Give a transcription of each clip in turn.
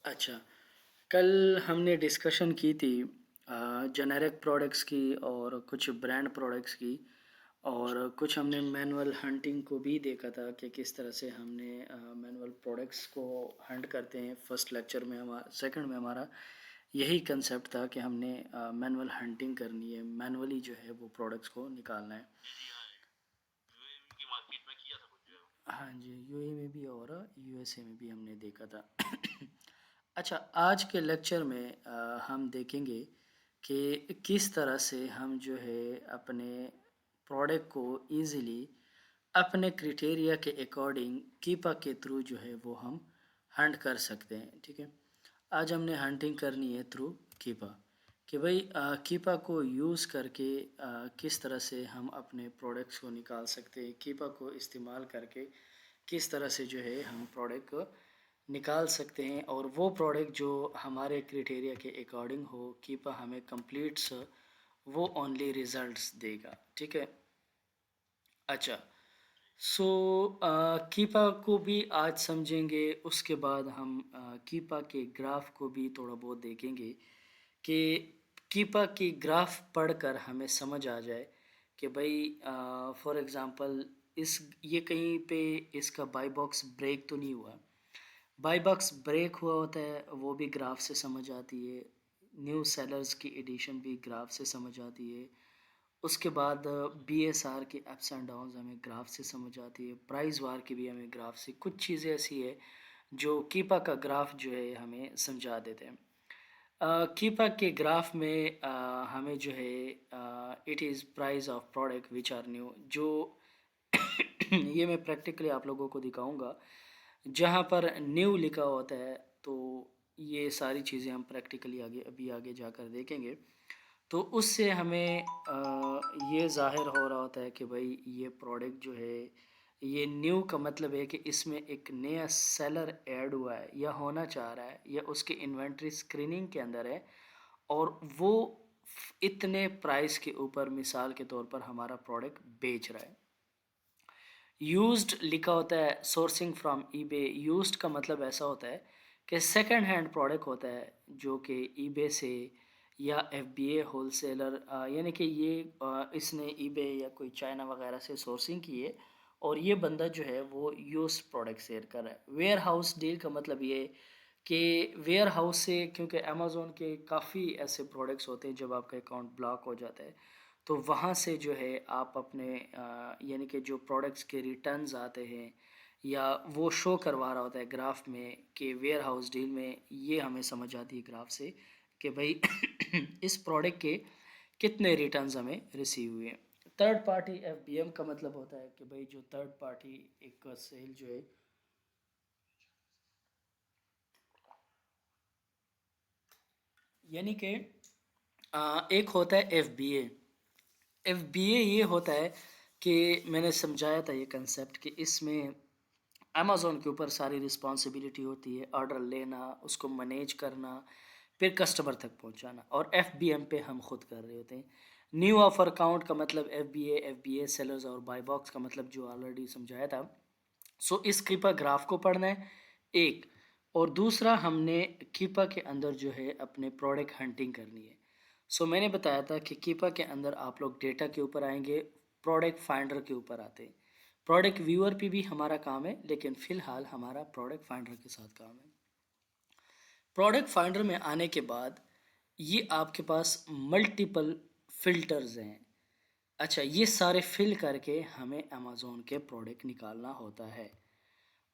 अच्छा, कल हमने डिस्कशन की थी जेनेरिक प्रोडक्ट्स की और कुछ ब्रांड प्रोडक्ट्स की और कुछ हमने मैनुअल हंटिंग को भी देखा था कि किस तरह से हमने मैनुअल प्रोडक्ट्स को हंट करते हैं। फर्स्ट लेक्चर में हमारा सेकंड में हमारा यही कंसेप्ट था कि हमने मैनुअल हंटिंग करनी है, मैनुअली जो है वो प्रोडक्ट्स को निकालना है। हाँ जी, यूएई में भी और यूएसए में भी हमने देखा था। अच्छा, आज के लेक्चर में हम देखेंगे कि किस तरह से हम जो है अपने प्रोडक्ट को इजीली अपने क्राइटेरिया के अकॉर्डिंग कीपा के थ्रू जो है वो हम हंट कर सकते हैं। ठीक है, आज हमने हंटिंग करनी है थ्रू कीपा कि भाई कीपा को यूज़ करके किस तरह से हम अपने प्रोडक्ट्स को निकाल सकते हैं। कीपा को इस्तेमाल करके किस तरह से जो है हम प्रोडक्ट को निकाल सकते हैं और वो प्रोडक्ट जो हमारे क्राइटेरिया के अकॉर्डिंग हो, कीपा हमें कंप्लीट्स वो ओनली रिजल्ट्स देगा। ठीक है। अच्छा, सो कीपा को भी आज समझेंगे, उसके बाद हम कीपा के ग्राफ को भी थोड़ा बहुत देखेंगे कि कीपा की ग्राफ पढ़कर हमें समझ आ जाए कि भाई फॉर एग्ज़ाम्पल इस ये कहीं पे इसका बाई बॉक्स ब्रेक तो नहीं हुआ। बाई बॉक्स ब्रेक हुआ होता है वो भी ग्राफ से समझ आती है। न्यू सेलर्स की एडिशन भी ग्राफ से समझ आती है। उसके बाद बीएसआर के अप्स एंड डाउन्स हमें ग्राफ से समझ आती है। प्राइस वार की भी हमें ग्राफ से, कुछ चीज़ें ऐसी है जो कीपा का ग्राफ जो है हमें समझा देते हैं। कीपा के ग्राफ में हमें जो है it is price of product which are new, जो ये मैं प्रैक्टिकली आप लोगों को दिखाऊंगा। जहाँ पर न्यू लिखा होता है तो ये सारी चीज़ें हम प्रैक्टिकली आगे अभी आगे जाकर देखेंगे। तो उससे हमें ये ज़ाहिर हो रहा होता है कि भाई ये प्रोडक्ट जो है ये न्यू का मतलब है कि इसमें एक नया सेलर ऐड हुआ है या होना चाह रहा है या उसकी इन्वेंट्री स्क्रीनिंग के अंदर है और वो इतने प्राइस के ऊपर मिसाल के तौर पर हमारा प्रोडक्ट बेच रहा है। यूज्ड लिखा होता है सोर्सिंग फ्रॉम ईबे। यूज्ड का मतलब ऐसा होता है कि सेकंड हैंड प्रोडक्ट होता है जो कि ईबे से या एफबीए होलसेलर, यानी कि ये इसने ईबे या कोई चाइना वगैरह से सोर्सिंग की है और ये बंदा जो है वो यूज्ड प्रोडक्ट सेल कर रहा है। वेयर हाउस डील का मतलब ये कि वेयर हाउस से, क्योंकि अमेज़ोन के काफ़ी ऐसे प्रोडक्ट्स होते हैं जब आपका अकाउंट ब्लॉक हो जाता है तो वहाँ से जो है आप अपने यानी कि जो प्रोडक्ट्स के रिटर्न्स आते हैं या वो शो करवा रहा होता है ग्राफ में कि वेयर हाउस डील में, ये हमें समझ आती है ग्राफ से कि भाई इस प्रोडक्ट के कितने रिटर्न्स हमें रिसीव हुए। थर्ड पार्टी एफबीएम का मतलब होता है कि भाई जो थर्ड पार्टी एक सेल जो है, यानी कि एक होता है एफबीए। एफबीए ये होता है कि मैंने समझाया था ये कंसेप्ट कि इसमें अमेज़ोन के ऊपर सारी रिस्पॉन्सिबिलिटी होती है, ऑर्डर लेना, उसको मैनेज करना, फिर कस्टमर तक पहुंचाना, और एफबीएम पे हम खुद कर रहे होते हैं। न्यू ऑफर काउंट का मतलब एफबीए सेलर्स, और बाय बॉक्स का मतलब जो ऑलरेडी समझाया था। सो इस कीपा ग्राफ को पढ़ना है एक, और दूसरा हमने कीपा के अंदर जो है अपने प्रोडक्ट हंटिंग करनी है। सो मैंने बताया था कि कीपा के अंदर आप लोग डेटा के ऊपर आएंगे, प्रोडक्ट फाइंडर के ऊपर आते हैं। प्रोडक्ट व्यूअर पे भी हमारा काम है लेकिन फ़िलहाल हमारा प्रोडक्ट फाइंडर के साथ काम है। प्रोडक्ट फाइंडर में आने के बाद ये आपके पास मल्टीपल फ़िल्टर्स हैं। अच्छा, ये सारे फिल करके हमें अमेज़ोन के प्रोडक्ट निकालना होता है।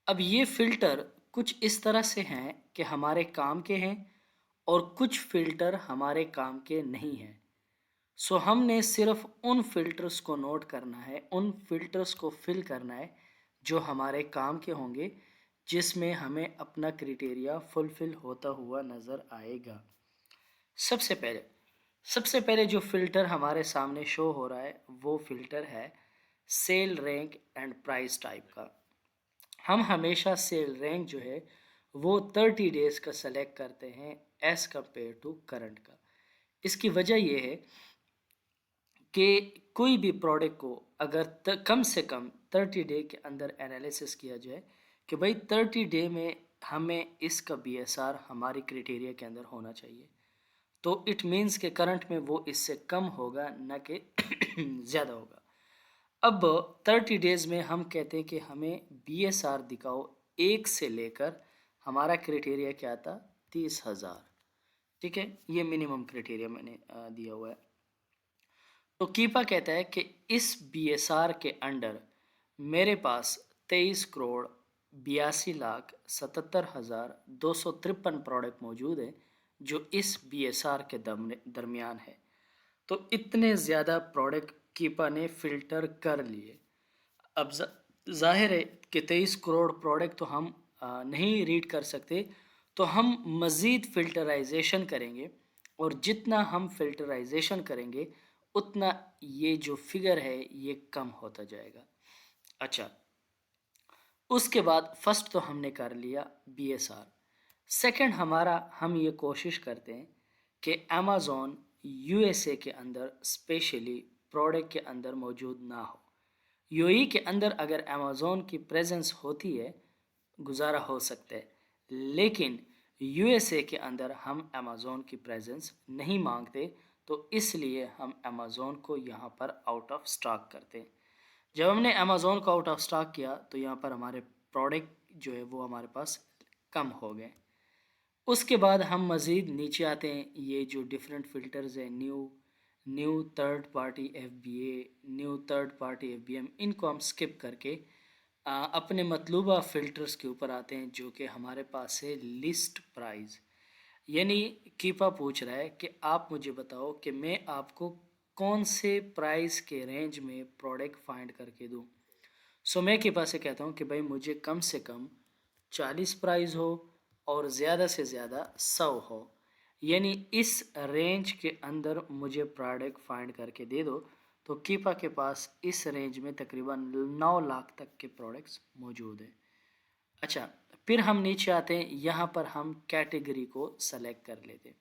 अब ये फ़िल्टर कुछ इस तरह से हैं कि हमारे काम के हैं और कुछ फ़िल्टर हमारे काम के नहीं हैं। सो हमने सिर्फ उन फ़िल्टर्स को नोट करना है, उन फ़िल्टर्स को फिल करना है जो हमारे काम के होंगे, जिसमें हमें अपना क्राइटेरिया फुलफ़िल होता हुआ नज़र आएगा। सबसे पहले सबसे पहले जो फ़िल्टर हमारे सामने शो हो रहा है वो फ़िल्टर है sale rank and price type का। हम हमेशा सेल रैंक जो है वो 30 डेज़ का सेलेक्ट करते हैं एज़ कम्पेयर टू करंट का। इसकी वजह ये है कि कोई भी प्रोडक्ट को अगर कम से कम 30 डे के अंदर एनालिसिस किया जाए कि भाई 30 डे में हमें इसका बीएसआर हमारी क्राइटेरिया के अंदर होना चाहिए। तो इट मीन्स के करंट में वो इससे कम होगा, ना कि ज़्यादा होगा। अब 30 डेज़ में हम कहते हैं कि हमें बीएसआर दिखाओ 1 से लेकर, हमारा क्राइटेरिया क्या था, 30,000। ठीक है, ये मिनिमम क्राइटेरिया मैंने दिया हुआ है। तो कीपा कहता है कि इस बीएसआर के अंडर मेरे पास 23,82,77,253 प्रोडक्ट मौजूद है जो इस बीएसआर के दरमियान है। तो इतने ज़्यादा प्रोडक्ट कीपा ने फ़िल्टर कर लिए। अब ज़ाहिर है कि 23 करोड़ प्रोडक्ट तो हम नहीं रीड कर सकते, तो हम मज़ीद फ़िल्टराइजेशन करेंगे, और जितना हम फ़िल्टराइजेशन करेंगे उतना ये जो फिगर है ये कम होता जाएगा। अच्छा, उसके बाद फर्स्ट तो हमने कर लिया बीएसआर। सेकंड हमारा, हम ये कोशिश करते हैं कि अमेज़ॉन यूएसए के अंदर स्पेशली प्रोडक्ट के अंदर मौजूद ना हो। यूएई के अंदर अगर अमेज़ॉन की प्रेजेंस होती है, गुजारा हो सकता है, लेकिन यूएसए के अंदर हम अमेज़ॉन की प्रेजेंस नहीं मांगते, तो इसलिए हम अमेज़ॉन को यहाँ पर आउट ऑफ स्टॉक करते हैं। जब हमने अमेज़ॉन को आउट ऑफ स्टॉक किया तो यहाँ पर हमारे प्रोडक्ट जो है वो हमारे पास कम हो गए। उसके बाद हम मज़ीद नीचे आते हैं, ये जो डिफरेंट फ़िल्टर्स हैं, new new third party FBA, new third party FBM, इनको हम स्किप करके अपने मतलूबा फ़िल्टर्स के ऊपर आते हैं, जो कि हमारे पास है लिस्ट प्राइस। यानी कीपा पूछ रहा है कि आप मुझे बताओ कि मैं आपको कौन से प्राइस के रेंज में प्रोडक्ट फाइंड करके दूं। सो मैं कीपा से कहता हूं कि भाई मुझे कम से कम 40 प्राइस हो और ज़्यादा से ज़्यादा 100 हो, यानी इस रेंज के अंदर मुझे प्रोडक्ट फाइंड करके दे दो। तो कीपा के पास इस रेंज में तकरीबन 9 लाख तक के प्रोडक्ट्स मौजूद हैं। अच्छा, फिर हम नीचे आते हैं, यहाँ पर हम कैटेगरी को सेलेक्ट कर लेते हैं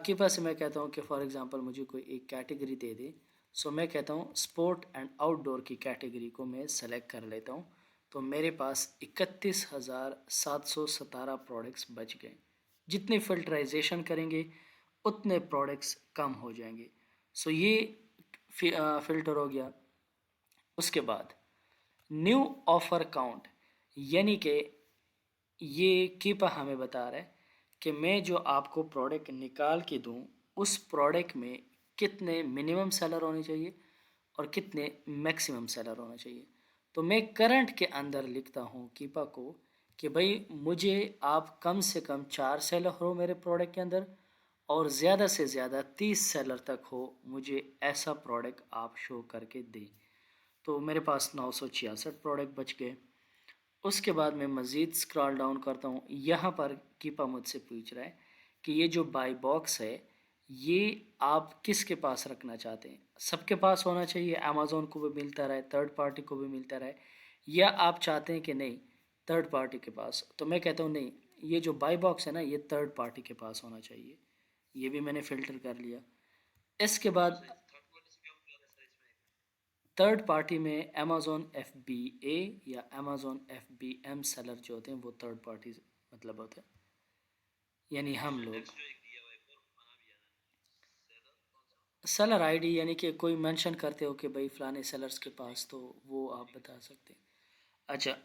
कि बस मैं कहता हूँ कि फॉर एग्ज़ाम्पल मुझे कोई एक कैटेगरी दे दे। सो मैं कहता हूँ स्पोर्ट एंड आउटडोर की कैटेगरी को मैं सेलेक्ट कर लेता हूँ। तो मेरे पास 31,717 प्रोडक्ट्स बच गए। जितने फ़िल्टराइजेशन करेंगे उतने प्रोडक्ट्स कम हो जाएंगे। सो ये फ़िल्टर हो गया। उसके बाद न्यू ऑफ़र काउंट, यानी कि ये कीपा हमें बता रहा है कि मैं जो आपको प्रोडक्ट निकाल के दूं, उस प्रोडक्ट में कितने मिनिमम सेलर होने चाहिए और कितने मैक्सिमम सेलर होने चाहिए। तो मैं करंट के अंदर लिखता हूँ कीपा को कि भाई मुझे आप कम से कम 4 सेलर हो मेरे प्रोडक्ट के अंदर, और ज़्यादा से ज़्यादा 30 सेलर तक हो, मुझे ऐसा प्रोडक्ट आप शो करके दें। तो मेरे पास 966 प्रोडक्ट बच गए। उसके बाद मैं मज़ीद स्क्रॉल डाउन करता हूँ, यहाँ पर कीपा मुझसे पूछ रहा है कि ये जो बाई बॉक्स है ये आप किसके पास रखना चाहते हैं। सबके पास होना चाहिए, अमेज़ॉन को भी मिलता रहे, थर्ड पार्टी को भी मिलता रहे, या आप चाहते हैं कि नहीं थर्ड पार्टी के पास। तो मैं कहता हूँ नहीं, ये जो बाई बॉक्स है ना ये थर्ड पार्टी के पास होना चाहिए। ये भी मैंने फ़िल्टर कर लिया। इसके बाद थर्ड पार्टी में अमेज़ॉन एफ बी ए या Amazon F B M seller जो होते हैं वो थर्ड पार्टी मतलब होते हैं, यानी हम लोग सेलर आईडी, यानी कि कोई मेंशन करते हो कि भाई फ़लाने सेलर्स के पास, तो वो आप बता सकते हैं। अच्छा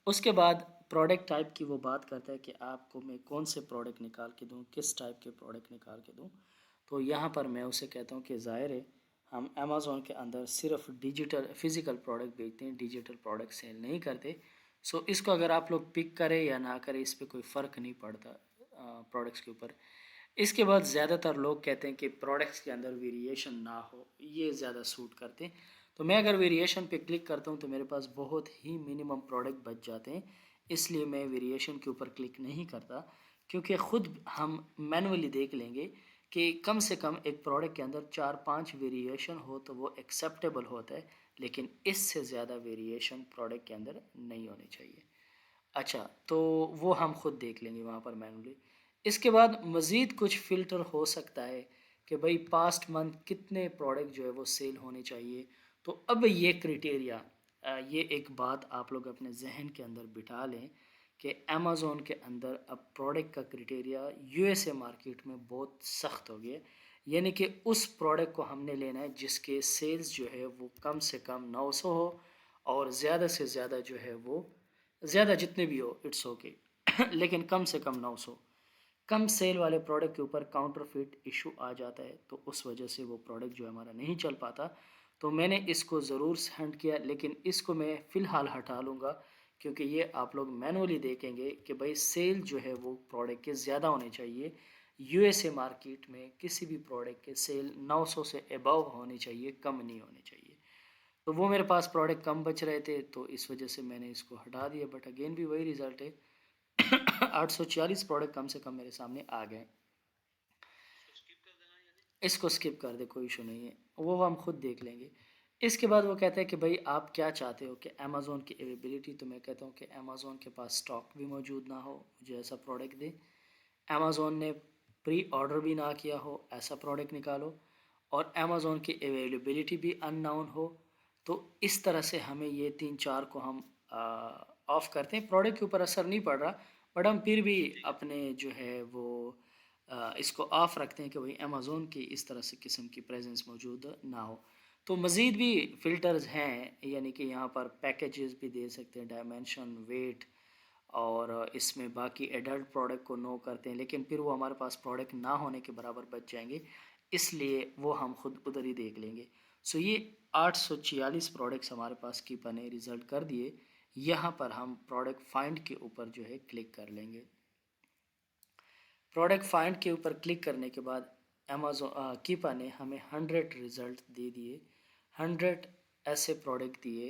उसके बाद प्रोडक्ट टाइप की वो बात करता है कि आपको मैं कौन से प्रोडक्ट निकाल के दूँ, किस टाइप के प्रोडक्ट निकाल के दूँ। तो यहाँ पर मैं उसे कहता हूँ कि ज़ाहिर है हम अमेज़ॉन के अंदर सिर्फ डिजिटल फ़िज़िकल प्रोडक्ट बेचते हैं, डिजिटल प्रोडक्ट सेल नहीं करते। सो इसको अगर आप लोग पिक करें या ना करें इस पर कोई फ़र्क नहीं पड़ता प्रोडक्ट्स के ऊपर। इसके बाद ज़्यादातर लोग कहते हैं कि प्रोडक्ट्स के अंदर वेरिएशन ना हो, ये ज़्यादा सूट करते हैं। तो मैं अगर वेरिएशन पे क्लिक करता हूँ तो मेरे पास बहुत ही मिनिमम प्रोडक्ट बच जाते हैं, इसलिए मैं वेरिएशन के ऊपर क्लिक नहीं करता, क्योंकि ख़ुद हम मैनुअली देख लेंगे कि कम से कम एक प्रोडक्ट के अंदर 4-5 वेरिएशन हो तो वो एक्सेप्टेबल होता है, लेकिन इससे ज़्यादा वेरिएशन प्रोडक्ट के अंदर नहीं होनी चाहिए। अच्छा, तो वो हम ख़ुद देख लेंगे वहाँ पर मैनुअली। इसके बाद मज़ीद कुछ फ़िल्टर हो सकता है कि भाई पास्ट मंथ कितने प्रोडक्ट जो है वो सेल होने चाहिए। तो अब ये क्राइटेरिया, ये एक बात आप लोग अपने जहन के अंदर बिठा लें कि अमेज़न के अंदर अब प्रोडक्ट का क्राइटेरिया यूएसए मार्केट में बहुत सख्त हो गया। यानी कि उस प्रोडक्ट को हमने लेना है जिसके सेल्स जो है वो कम से कम 900 हो, और ज़्यादा से ज़्यादा जो है वो ज़्यादा जितने भी हो इट्स ओके लेकिन कम से कम 900। कम सेल वाले प्रोडक्ट के ऊपर काउंटरफिट इशू आ जाता है, तो उस वजह से वो प्रोडक्ट जो है हमारा नहीं चल पाता। तो मैंने इसको ज़रूर सेंड किया, लेकिन इसको मैं फ़िलहाल हटा लूँगा, क्योंकि ये आप लोग मैनुअली देखेंगे कि भाई सेल जो है वो प्रोडक्ट के ज़्यादा होने चाहिए। यूएसए मार्केट में किसी भी प्रोडक्ट के सेल 900 से अबव होनी चाहिए, कम नहीं होने चाहिए। तो वो मेरे पास प्रोडक्ट कम बच रहे थे, तो इस वजह से मैंने इसको हटा दिया, बट अगेन भी वही रिज़ल्ट है 846 प्रोडक्ट कम से कम मेरे सामने आ गए। इसको स्किप कर दे, कोई इशू नहीं है, वो हम खुद देख लेंगे। इसके बाद वो कहता है कि भाई आप क्या चाहते हो कि अमेज़ोन की अवेलेबिलिटी, तो मैं कहता हूँ कि अमेज़ोन के पास स्टॉक भी मौजूद ना हो, मुझे ऐसा प्रोडक्ट दे। अमेज़ोन ने प्री ऑर्डर भी ना किया हो, ऐसा प्रोडक्ट निकालो। और अमेज़ोन की अवेलेबिलिटी भी अननोन हो। तो इस तरह से हमें ये 3-4 को हम ऑफ़ करते हैं। प्रोडक्ट के ऊपर असर नहीं पड़ रहा, बट हम फिर भी अपने जो है वो इसको ऑफ़ रखते हैं कि भाई अमेज़ोन की इस तरह से किस्म की प्रेजेंस मौजूद ना हो। तो मज़ीद भी फ़िल्टर्स हैं, यानी कि यहाँ पर पैकेजेस भी दे सकते हैं, डायमेंशन, वेट, और इसमें बाकी एडल्ट प्रोडक्ट को नो करते हैं, लेकिन फिर वो हमारे पास प्रोडक्ट ना होने के बराबर बच जाएंगे, इसलिए वो हम खुद उधर ही देख लेंगे। सो ये 846 प्रोडक्ट्स हमारे पास कीपर ने रिज़ल्ट कर दिए। यहाँ पर हम प्रोडक्ट फाइंड के ऊपर जो है क्लिक कर लेंगे। प्रोडक्ट फाइंड के ऊपर क्लिक करने के बाद अमेज़ोन कीपर ने हमें 100 रिज़ल्ट दे दिए। 100 ऐसे प्रोडक्ट दिए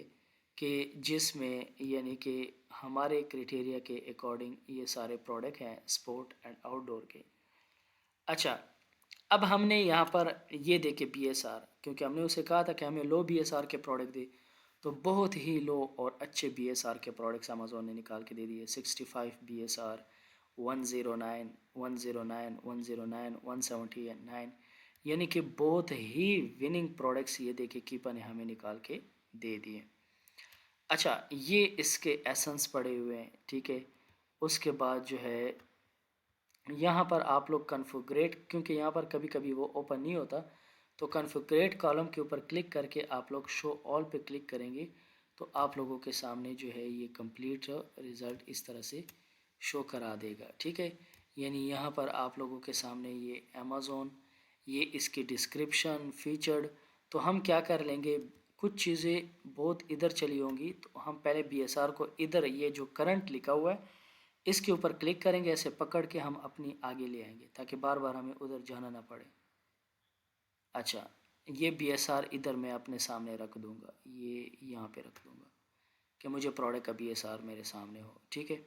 कि जिसमें यानी कि हमारे क्राइटेरिया के अकॉर्डिंग ये सारे प्रोडक्ट हैं स्पोर्ट एंड आउटडोर के। अच्छा, अब हमने यहाँ पर ये देखे बीएसआर, क्योंकि हमने उसे कहा था कि हमें लो बीएसआर के प्रोडक्ट दे, तो बहुत ही लो और अच्छे बीएसआर के प्रोडक्ट्स अमेज़ोन ने निकाल के दे दिए। 65 बीएसआर, 109, 109, 109, 179, यानी कि बहुत ही विनिंग प्रोडक्ट्स ये देखे कीपर ने हमें निकाल के दे दिए। अच्छा, ये इसके एसेंस पड़े हुए हैं, ठीक है। उसके बाद जो है यहाँ पर आप लोग कन्फिग्रेट, क्योंकि यहाँ पर कभी कभी वो ओपन नहीं होता, तो कन्फिग्रेट कॉलम के ऊपर क्लिक करके आप लोग शो ऑल पे क्लिक करेंगे, तो आप लोगों के सामने जो है ये कंप्लीट रिज़ल्ट इस तरह से शो करा देगा, ठीक है। यानी यहाँ पर आप लोगों के सामने ये अमेज़ोन, ये इसकी डिस्क्रिप्शन, फीचर्ड। तो हम क्या कर लेंगे, कुछ चीज़ें बहुत इधर चली होंगी, तो हम पहले बीएसआर को इधर, ये जो करंट लिखा हुआ है इसके ऊपर क्लिक करेंगे, ऐसे पकड़ के हम अपनी आगे ले आएंगे ताकि बार बार हमें उधर जाना ना पड़े। अच्छा, ये बीएसआर इधर मैं अपने सामने रख दूंगा, ये यहाँ पे रख दूंगा कि मुझे प्रोडक्ट का बीएसआर मेरे सामने हो, ठीक है।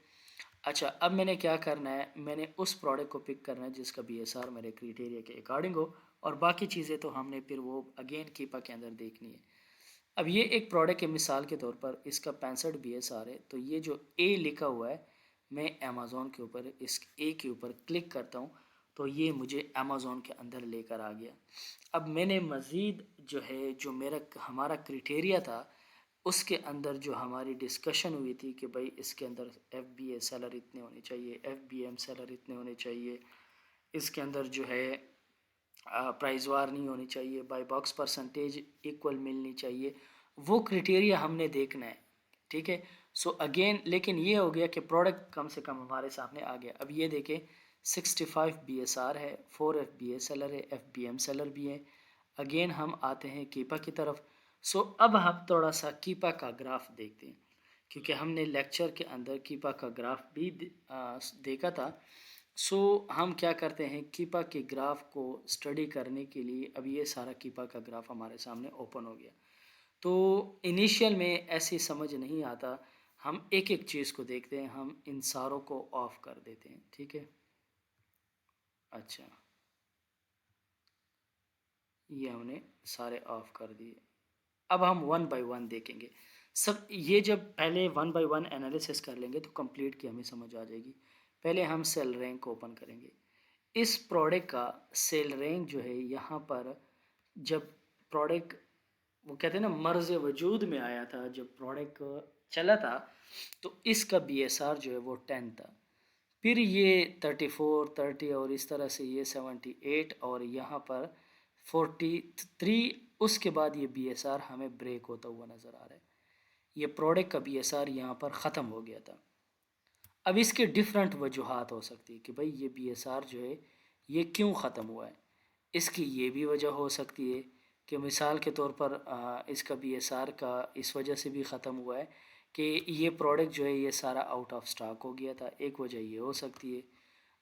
अच्छा, अब मैंने क्या करना है, मैंने उस प्रोडक्ट को पिक करना है जिसका बीएसआर मेरे क्राइटेरिया के अकॉर्डिंग हो, और बाकी चीज़ें तो हमने फिर वो अगेन कीपा के अंदर देखनी है। अब ये एक प्रोडक्ट के मिसाल के तौर पर इसका 65 बीएसआर है, तो ये जो ए लिखा हुआ है, मैं अमेज़ोन के ऊपर इस ए के ऊपर क्लिक करता हूँ, तो ये मुझे अमेज़ोन के अंदर लेकर आ गया। अब मैंने मज़ीद जो है, जो मेरा हमारा क्राइटेरिया था, उसके अंदर जो हमारी डिस्कशन हुई थी कि भाई इसके अंदर एफबीए सेलर इतने होने चाहिए, एफबीएम सेलर इतने होने चाहिए, इसके अंदर जो है प्राइस वार नहीं होनी चाहिए, बाई बॉक्स परसेंटेज इक्वल मिलनी चाहिए, वो क्राइटेरिया हमने देखना है, ठीक है। सो अगेन, लेकिन ये हो गया कि प्रोडक्ट कम से कम हमारे सामने आ गया। अब ये देखें, 65 बीएसआर है, 4 एफबीए सेलर है, एफबीएम सेलर भी है। अगेन हम आते हैं कीपा की तरफ। सो अब हम थोड़ा सा कीपा का ग्राफ देखते हैं, क्योंकि हमने लेक्चर के अंदर कीपा का ग्राफ भी देखा था। सो हम क्या करते हैं, कीपा के ग्राफ को स्टडी करने के लिए अब ये सारा कीपा का ग्राफ हमारे सामने ओपन हो गया। तो इनिशियल में ऐसी समझ नहीं आता, हम एक एक चीज़ को देखते हैं, हम इन सारों को ऑफ कर देते हैं, ठीक है। अच्छा, ये हमने सारे ऑफ कर दिए। अब हम वन बाय वन देखेंगे सब। ये जब पहले वन बाय वन एनालिसिस कर लेंगे तो कंप्लीट की हमें समझ आ जाएगी। पहले हम सेल रैंक को ओपन करेंगे। इस प्रोडक्ट का सेल रैंक जो है, यहाँ पर जब प्रोडक्ट, वो कहते हैं ना, मर्ज़ वजूद में आया था, जब प्रोडक्ट चला था, तो इसका BSR जो है वो 10 था। फिर ये 34, 30 और इस तरह से ये 78 और यहाँ पर 43, उसके बाद ये BSR हमें ब्रेक होता हुआ नज़र आ रहा है। ये प्रोडक्ट का BSR यहाँ पर ख़त्म हो गया था। अब इसके डिफरेंट वजूहात हो सकती है कि भाई ये BSR जो है ये क्यों ख़त्म हुआ है। इसकी ये भी वजह हो सकती है कि मिसाल के तौर पर इसका BSR का इस वजह से भी ख़त्म हुआ है कि ये प्रोडक्ट जो है ये सारा आउट ऑफ स्टॉक हो गया था, एक वजह ये हो सकती है।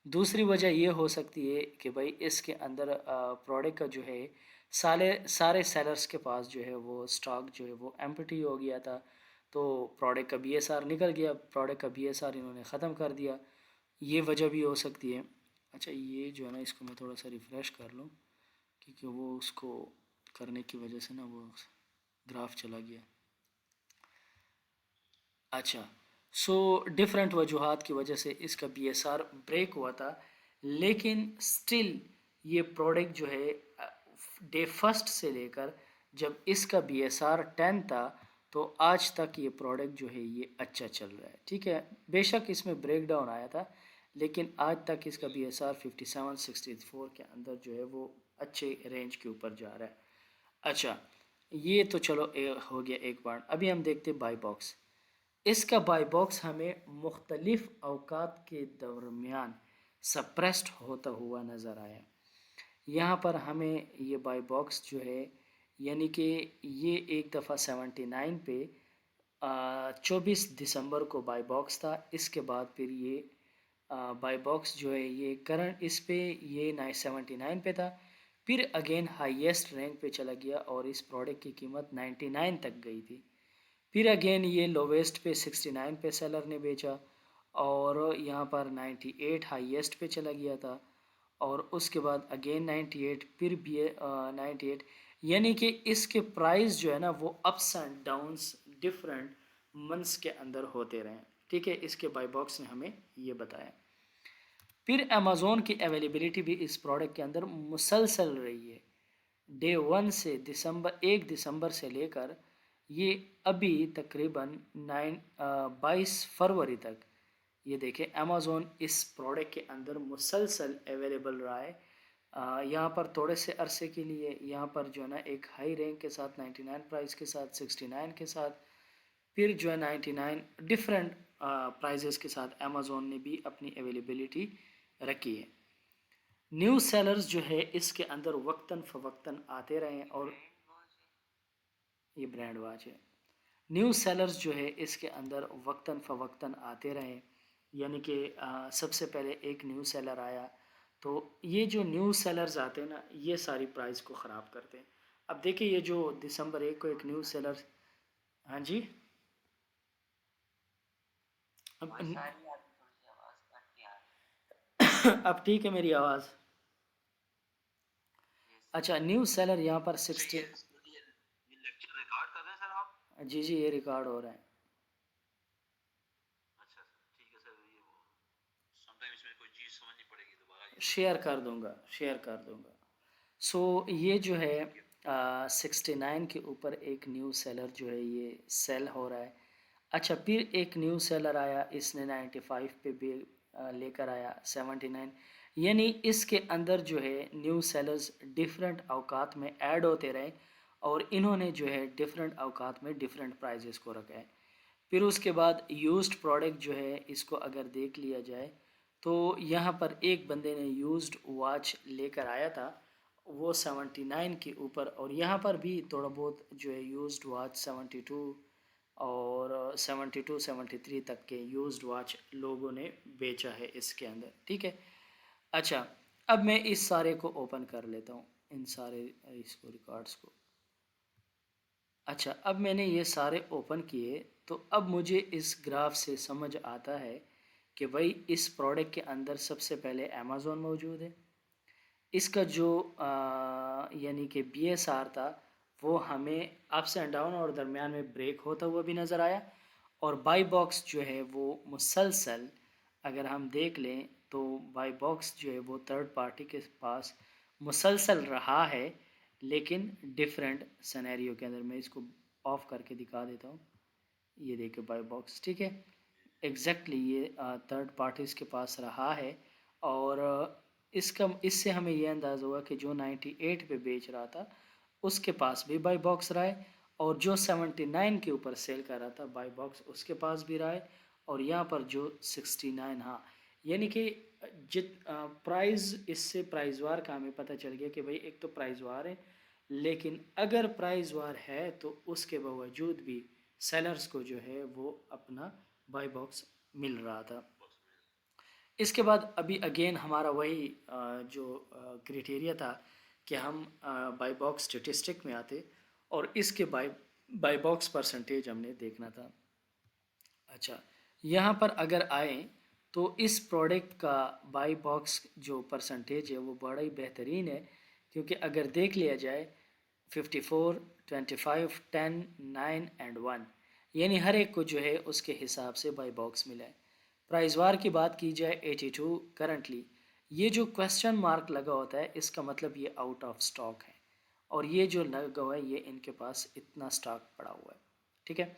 दूसरी वजह ये हो सकती है कि भाई इसके अंदर प्रोडक्ट का जो है सारे सारे सेलर्स के पास जो है वो स्टॉक जो है वो एम्प्टी हो गया था, तो प्रोडक्ट का BSR निकल गया, प्रोडक्ट का BSR इन्होंने ख़त्म कर दिया, ये वजह भी हो सकती है। अच्छा, ये जो है ना इसको मैं थोड़ा सा रिफ़्रेश कर लूँ, क्योंकि वो उसको करने की वजह से ना वो ग्राफ चला गया। अच्छा, सो डिफरेंट वजूहात की वजह से इसका BSR ब्रेक हुआ था, लेकिन स्टिल ये प्रोडक्ट जो है डे फर्स्ट से लेकर जब इसका BSR 10 था, तो आज तक ये प्रोडक्ट जो है ये अच्छा चल रहा है। ठीक है, बेशक इसमें ब्रेक डाउन आया था, लेकिन आज तक इसका BSR 57, 64 के अंदर जो है वो अच्छे रेंज के ऊपर जा रहा है। अच्छा, ये तो चलो हो गया एक पॉइंट। अभी हम देखते हैं बाई बॉक्स। इसका बाई बॉक्स हमें मुख्तलिफ़ अवकात के दरमियान सप्रेस्ड होता हुआ नज़र आया। यहाँ पर हमें ये बाई बॉक्स जो है, यानी कि ये एक दफ़ा 79 पे 24 दिसंबर को बाई बॉक्स था। इसके बाद फिर ये बाई बॉक्स जो है ये करंट इस पे ये 79 पे था, फिर अगेन हाईएस्ट रैंक पे चला गया और इस प्रोडक्ट की कीमत 99 तक गई थी। फिर अगेन ये लोवेस्ट पे 69 पे सेलर ने बेचा और यहाँ पर 98 हाईएस्ट पे चला गया था और उसके बाद अगेन 98, फिर भी 98, यानी कि इसके प्राइस जो है ना वो ups and downs different months के अंदर होते रहे। ठीक है, इसके बाई बॉक्स ने हमें ये बताया। फिर अमेज़ोन की अवेलेबिलिटी भी इस प्रोडक्ट के अंदर मुसलसल रही है, डे 1 से दिसंबर 1 दिसंबर से लेकर ये अभी तकरीबन 22 फरवरी तक, ये देखें अमेज़ोन इस प्रोडक्ट के अंदर मुसलसल अवेलेबल रहा है। यहाँ पर थोड़े से अरसे के लिए यहाँ पर जो है ना एक हाई रैंक के साथ 99 प्राइस के साथ 69 के साथ, फिर जो है 99 डिफरेंट प्राइजेस के साथ अमेज़ोन ने भी अपनी अवेलेबिलिटी रखी है। न्यू सेलर्स जो है इसके अंदर वक्तन फ़वक्तन आते रहे और ये ब्रांड वाच है। न्यू सेलर्स जो है इसके अंदर वक्तन फ़वक्तन आते रहे, यानी कि सबसे पहले एक न्यू सेलर आया, तो ये जो न्यू सेलर्स आते हैं ना ये सारी प्राइस को ख़राब करते हैं। अब देखिए ये जो दिसंबर 1 को एक न्यू सेलर, हाँ जी, अब अब ठीक है मेरी आवाज़। अच्छा, न्यू सेलर यहाँ पर 60, जी जी ये रिकॉर्ड हो रहा है। शेयर कर दूंगा, शेयर कर दूंगा। सो ये जो है 69 के ऊपर एक न्यू सेलर जो है ये सेल हो रहा है। अच्छा, फिर एक न्यू सेलर आया, इसने 95 पे भी लेकर आया 79, यानी इसके अंदर जो है न्यू सेलर्स डिफरेंट अवकात में ऐड होते रहे और इन्होंने जो है डिफरेंट अवकात में डिफरेंट प्राइजेस को रखा है। फिर उसके बाद यूज्ड प्रोडक्ट जो है इसको अगर देख लिया जाए, तो यहाँ पर एक बंदे ने यूज्ड वॉच लेकर आया था, वो 79 के ऊपर, और यहाँ पर भी थोड़ा बहुत जो है यूज्ड वॉच 72 और 72 73 तक के यूज्ड वॉच लोगों ने बेचा है इसके अंदर। ठीक है, अच्छा, अब मैं इस सारे को ओपन कर लेता हूँ, इन सारे इसको रिकॉर्ड्स को। अच्छा, अब मैंने ये सारे ओपन किए, तो अब मुझे इस ग्राफ से समझ आता है कि भाई इस प्रोडक्ट के अंदर सबसे पहले अमेज़ोन मौजूद है। इसका जो यानी कि BSR था वो हमें अप्स एंड डाउन और दरमियान में ब्रेक होता हुआ भी नज़र आया, और बाई बॉक्स जो है वो मुसलसल, अगर हम देख लें तो बाई बॉक्स जो है वो थर्ड पार्टी के पास मुसलसल रहा है, लेकिन डिफरेंट सिनेरियो के अंदर। मैं इसको ऑफ करके दिखा देता हूँ, ये देखिए बाई बॉक्स, ठीक है, एग्जैक्टली ये थर्ड पार्टीज़ के पास रहा है। और इसका इससे हमें ये अंदाज़ हुआ कि जो 98 पे बेच रहा था उसके पास भी बाई बॉक्स रहा है, और जो 79 के ऊपर सेल कर रहा था बाई बॉक्स उसके पास भी रहा है। और यहाँ पर जो 69, हाँ, यानी कि जित प्राइस, इससे प्राइस वार का हमें पता चल गया कि भाई एक तो प्राइस वार है, लेकिन अगर प्राइस वार है तो उसके बावजूद भी सेलर्स को जो है वो अपना बाई बॉक्स मिल रहा था। इसके बाद अभी अगेन हमारा वही जो क्राइटेरिया था कि हम बाई बॉक्स स्टेटिस्टिक में आते और इसके बाई बॉक्स परसेंटेज हमने देखना था। अच्छा, यहाँ पर अगर आए तो इस प्रोडक्ट का बाई बॉक्स जो परसेंटेज है वो बड़ा ही बेहतरीन है, क्योंकि अगर देख लिया जाए 54, 25, 10, 9 एंड 1, यानी हर एक को जो है उसके हिसाब से बाई बॉक्स मिला है। प्राइस वार की बात की जाए 82 करंटली, ये जो क्वेश्चन मार्क लगा होता है इसका मतलब ये आउट ऑफ स्टॉक है, और ये जो लगा हुआ है ये इनके पास इतना स्टॉक पड़ा हुआ है, ठीक है।